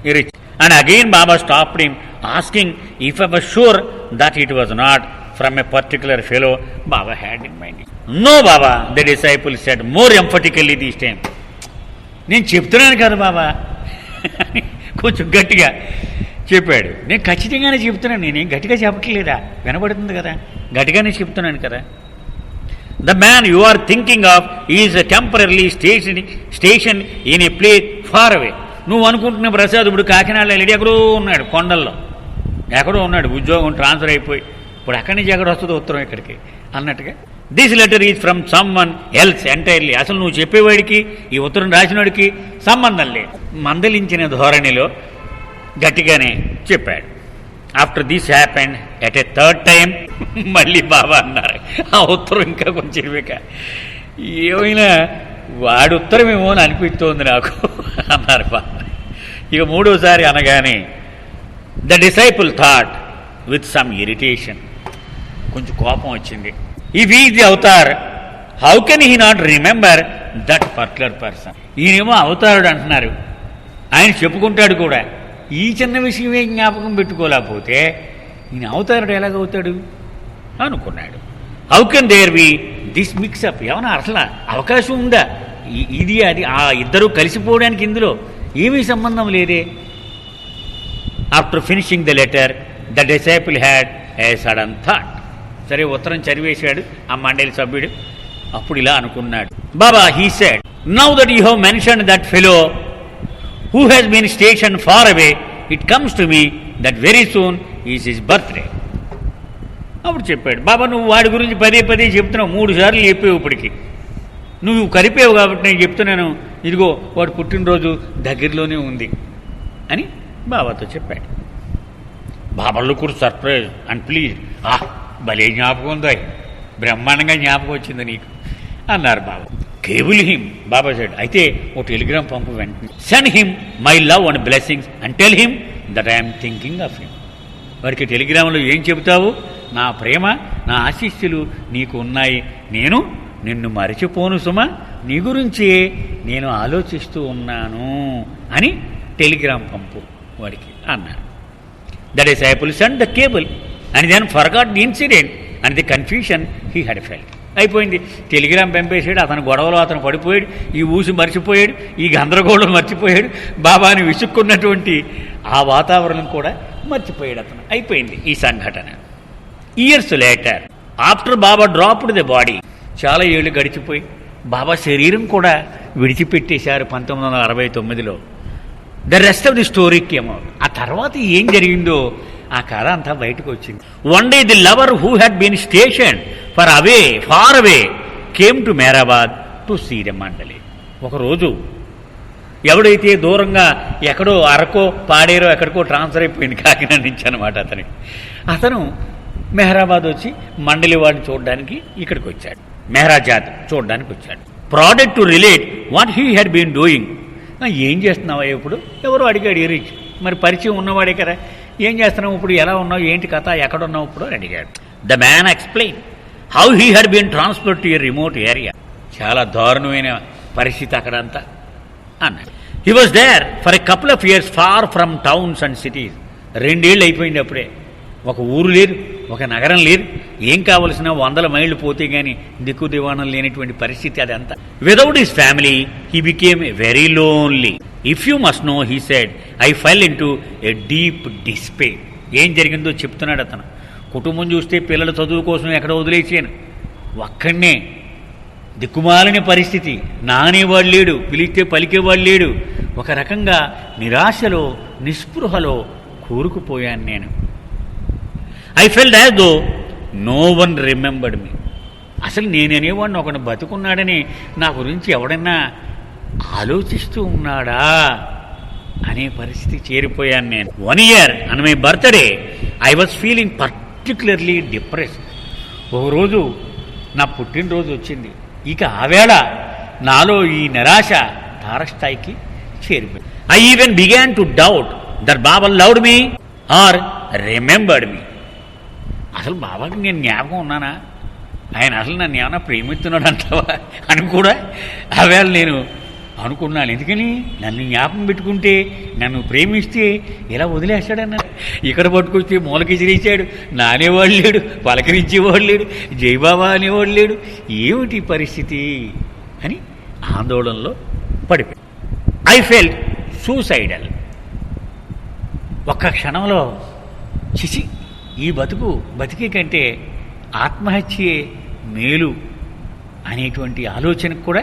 Eruch. And again Baba stopped him asking if I was sure that it was not from a particular fellow Baba had in mind. No Baba, the disciple said more emphatically this time. నేను చెప్తున్నాను కదా బాబా, కొంచెం గట్టిగా చెప్పాడు. నేను ఖచ్చితంగానే చెప్తున్నాను, నేనేం గట్టిగా చెప్పట్లేదా, వినబడుతుంది కదా, గట్టిగానే చెప్తున్నాను కదా. The man you are thinking of is temporarily stationed in a place far away. నువ్వు అనుకుంటున్న ప్రసాద్ ఇప్పుడు కాకినాడలో లేడు, ఎక్కడో ఉన్నాడు, కొండల్లో ఎక్కడో ఉన్నాడు, ఉద్యోగం ట్రాన్స్ఫర్ అయిపోయి ఇప్పుడు అక్కడి నుంచి ఎక్కడ వస్తుందో ఉత్తరం ఇక్కడికి అన్నట్టుగా. This letter is from some one else entirely. అసలు నువ్వు చెప్పేవాడికి ఈ ఉత్తరం రాసినవాడికి సంబంధం లేదు. మందలించిన ధోరణిలో గట్టిగానే చెప్పాడు. After this happened at a third time, మళ్ళీ బాబా అన్నారు, ఆ ఉత్తరం ఇంకా కొంచెం ఇవ్వక, ఏమైనా వాడు ఉత్తరమేమో అని అనిపిస్తోంది నాకు అన్నారు బాబా. ఇక మూడోసారి అనగానే the disciple thought with some irritation, కొంచెం కోపం వచ్చింది. If is the Avatar, how can he not remember that particular person. ఈయనేమో అవతారుడు అంటున్నారు, ఆయన చెప్పుకుంటాడు కూడా, ఈ చిన్న విషయమే జ్ఞాపకం పెట్టుకోలేకపోతే ఈయన అవతారుడు ఎలాగవుతాడు అనుకున్నాడు. How can there be this mixup? ఏమన్నా అసలు అవకాశం ఉందా? ఇది అది ఆ ఇద్దరు కలిసిపోవడానికి ఇందులో ఏమీ సంబంధం లేదే. After finishing the letter the disciple had a sudden thought. సరే, ఉత్తరం చదివేశాడు ఆ మండలి సభ్యుడు. అప్పుడు ఇలా అనుకున్నాడు, Baba, he said, now that you have mentioned that fellow who has been station far away, it comes to me that very soon is his birthday. అప్పుడు చెప్పాడు, బాబా, నువ్వు వాడి గురించి పదే పదే చెప్తున్నావు, 3 సార్లు చెప్పావు, ఇప్పటికి నువ్వు కలిపావు కాబట్టి నేను చెప్తున్నాను, ఇదిగో వాడు పుట్టినరోజు దగ్గరలోనే ఉంది అని బాబాతో చెప్పాడు. బాబాలు కూడా సర్ప్రైజ్ అండ్ ప్లీజ్, భలే జ్ఞాపకం ఉందో, బ్రహ్మాండంగా జ్ఞాపకం వచ్చింది నీకు అన్నారు బాబా. కేబుల్ హిమ్, బాబా సెడ్, అయితే ఓ టెలిగ్రామ్ పంపు వెంటనే. Send him my love and blessings and tell him that I'm thinking of him. వాడికి టెలిగ్రామ్లో ఏం చెబుతావు? నా ప్రేమ, నా ఆశీస్సులు నీకు ఉన్నాయి, నేను నిన్ను మరచిపోను సుమా, నీ గురించే నేను ఆలోచిస్తూ ఉన్నాను అని టెలిగ్రామ్ పంపు వాడికి అన్నారు. The disciple send the cable and then forgot the incident and the confusion he had felt. అయిపోయింది, టెలిగ్రామ్ పంపేసాడు, అతని గొడవలో అతను పడిపోయాడు, ఈ ఊసి మర్చిపోయాడు, ఈ గందరగోళం మర్చిపోయాడు, బాబాని విసుక్కున్నటువంటి ఆ వాతావరణం కూడా మర్చిపోయాడు అతను. అయిపోయింది ఈ సంఘటన. Years later after Baba dropped the body, చాలా ఏళ్ళు గడిచిపోయి బాబా శరీరం కూడా విడిచిపెట్టేశారు 1969లో. The rest of the story came out. ఆ తర్వాత ఏం జరిగిందో ఆ కథ అంతా బయటకు వచ్చింది. One day the lover who had been station far away came to Meherabad to see the mandali. ఒకరోజు ఎవడైతే దూరంగా ఎక్కడో అరకో పాడేరో ఎక్కడికో ట్రాన్స్ఫర్ అయిపోయింది కాకినాడ నుంచి అనమాట, అతను మెహరాబాద్ వచ్చి మండలి వాడిని చూడడానికి ఇక్కడికి వచ్చాడు, మెహరాజాద్ చూడడానికి వచ్చాడు. Product to relate what he had been doing. ఏం చేస్తున్నావా ఇప్పుడు? ఎవరో అడిగాడు రీచ్, మరి పరిచయం ఉన్నవాడే కదా, ఏం చేస్తున్నావు ఇప్పుడు, ఎలా ఉన్నావు, ఏంటి కథ, ఎక్కడున్నావు ఇప్పుడు అని అడిగాడు. The man explain how he had been transfer to a remote area. చాలా దారుణమైన పరిస్థితి అక్కడంతా అన్నాడు. He was there for a couple of years far from towns and cities. 2 ఏళ్ళు అయిపోయింది అప్పుడే, ఒక ఊరు లేదు, ఒక నగరం లేదు, ఏం కావలసిన 100 మైళ్ళు పోతే గాని దిక్కు దివాణం లేనటువంటి పరిస్థితి అదంతా. Without his family he became very lonely. If you must know, he said, I fell in to a deep despair. ఏం జరిగిందో చెప్తున్నాడు అతను. కుటుంబం చూస్తే పిల్లల చదువు కోసం ఎక్కడ వదిలేసాను, ఒక్కడనే దిక్కుమాలని పరిస్థితి, నానేవాడు లేడు, పిలిస్తే పలికేవాడు లేడు, ఒక రకంగా నిరాశలో నిస్పృహలో కూరుకుపోయాను నేను. I felt as though no one remembered me. అసలు నేననేవాడిని ఒకడు బతుకున్నాడని నా గురించి ఎవడన్నా ఆలోచిస్తూ ఉన్నాడా అనే పరిస్థితి చేరిపోయాను నేను. 1 year on my birthday I was feeling particularly depressed. ఒకరోజు నా పుట్టినరోజు వచ్చింది, ఇక ఆవేళ నాలో ఈ నిరాశ తారస్థాయికి చేరిపోయింది. I even began to doubt that Baba loved me or remembered me. అసలు బాబాకి నేను జ్ఞాపకం ఉన్నానా, ఆయన అసలు నన్ను ఏమన్నా ప్రేమిస్తున్నాడు అంటావా అని కూడా ఆవేళ నేను అనుకున్నాను. ఎందుకని నన్ను జ్ఞాపకం పెట్టుకుంటే, నన్ను ప్రేమిస్తే ఇలా వదిలేస్తాడన్న. ఇక్కడ పట్టుకొస్తే మూలకిసిరేసాడు, నానేవాడు లేడు, పలకరించేవాడు లేడు, జైబాబా అనేవాడు లేడు, ఏమిటి పరిస్థితి అని ఆందోళనలో పడిపోయి ఐ ఫెల్ట్ సూసైడల్. ఒక్క క్షణంలో చిసి, ఈ బతికే కంటే ఆత్మహత్యే మేలు అనేటువంటి ఆలోచనకు కూడా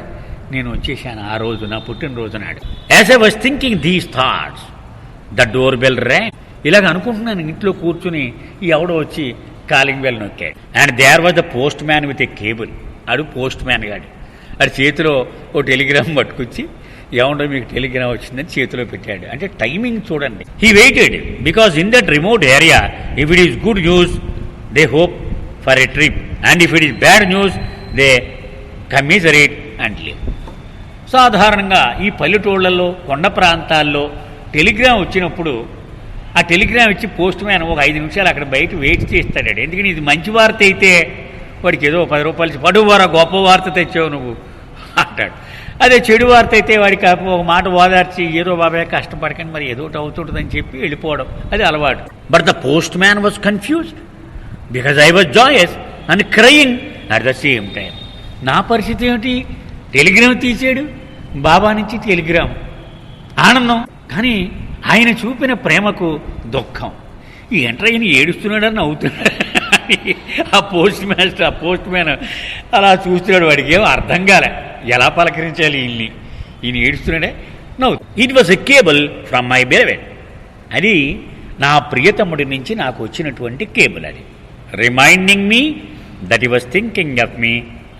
నేను వచ్చేసాను ఆ రోజు, నా పుట్టినరోజు నాడు. As I was thinking these thoughts the door bell rang. ఇలాగ అనుకుంటున్నాను, ఇంట్లో కూర్చుని ఎవడో వచ్చి కాలింగ్ బెల్ నొక్కాడు. And there was the postman with a cable. అడు పోస్ట్ మ్యాన్ గాడు, అది చేతిలో ఓ టెలిగ్రామ్ పట్టుకొచ్చి, ఏమంటో మీకు టెలిగ్రామ్ వచ్చిందని చేతిలో పెట్టాడు. అంటే టైమింగ్ చూడండి. He waited because in that remote area if it is good news they hope for a trip and if it is bad news they commiserate and leave. సాధారణంగా ఈ పల్లెటూళ్లలో, కొండ ప్రాంతాల్లో టెలిగ్రామ్ వచ్చినప్పుడు ఆ టెలిగ్రామ్ ఇచ్చి పోస్ట్ మ్యాన్ ఒక 5 నిమిషాలు అక్కడ బయట వెయిట్ చేస్తాడు. ఎందుకని ఇది మంచి వార్త అయితే వాడికి ఏదో 10 రూపాయలు, పడువారా గొప్ప వార్త తెచ్చావు నువ్వు అంటాడు. అదే చెడు వార్త అయితే వాడికి ఒక మాట ఓదార్చి ఏదో బాబాయ్ కష్టపడకండి మరి ఏదో ఒకటి అవుతుంటుందని చెప్పి వెళ్ళిపోవడం అది అలవాటు. But the post man was confused because I was Joyce and crying at the same time. నా పరిస్థితి ఏమిటి? టెలిగ్రామ్ తీసాడు, బాబా నుంచి టెలిగ్రామ్, ఆనందం. కానీ ఆయన చూపిన ప్రేమకు దుఃఖం. ఏంట్రా ఈయన ఏడుస్తున్నాడని నవ్వుతున్నాడు. ఆ పోస్ట్ మ్యాన్ అలా చూస్తున్నాడు. వాడికి ఏమో అర్థం కాలే ఎలా పలకరించాలి ఈయన ఏడుస్తున్నాడే నవ్వు. It was a cable from my beloved. అది నా ప్రియతముడి నుంచి నాకు వచ్చినటువంటి కేబుల్. అది reminding me that he was thinking of me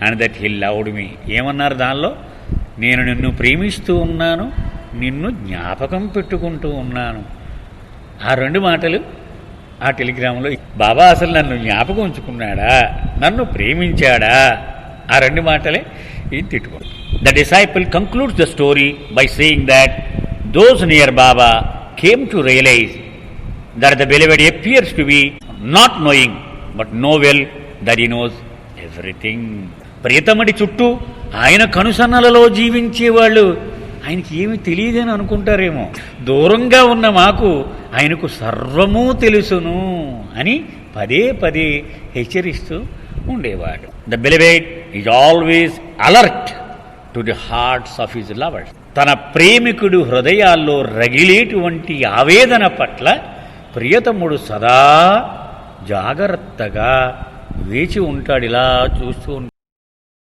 and that he loved me. ఏమన్నారు దానిలో? నేను నిన్ను ప్రేమిస్తూ ఉన్నాను, నిన్ను జ్ఞాపకం పెట్టుకుంటూ ఉన్నాను. ఆ రెండు మాటలు ఆ టెలిగ్రామ్లో. బాబా అసలు నన్ను జ్ఞాపకం ఉంచుకున్నాడా, నన్ను ప్రేమించాడా, ఆ రెండు మాటలే ఈయన తిట్టుకోండి. The disciple concludes the story by saying that those near Baba came to realise that the beloved appears to be not knowing but know well that he knows everything. ప్రియతమడి చుట్టూ ఆయన కనుసన్నలలో జీవించేవాళ్ళు ఆయనకి ఏమీ తెలియదని అనుకుంటారేమో. దూరంగా ఉన్న మాకు ఆయనకు సర్వమూ తెలుసును అని పదే పదే హెచ్చరిస్తూ ఉండేవాడు. The beloved is always alert to the hearts of his lovers. తన ప్రేమికుడు హృదయాల్లో రగిలేటువంటి ఆవేదన పట్ల ప్రియతముడు సదా జాగ్రత్తగా వేచి ఉంటాడు. ఇలా చూస్తూ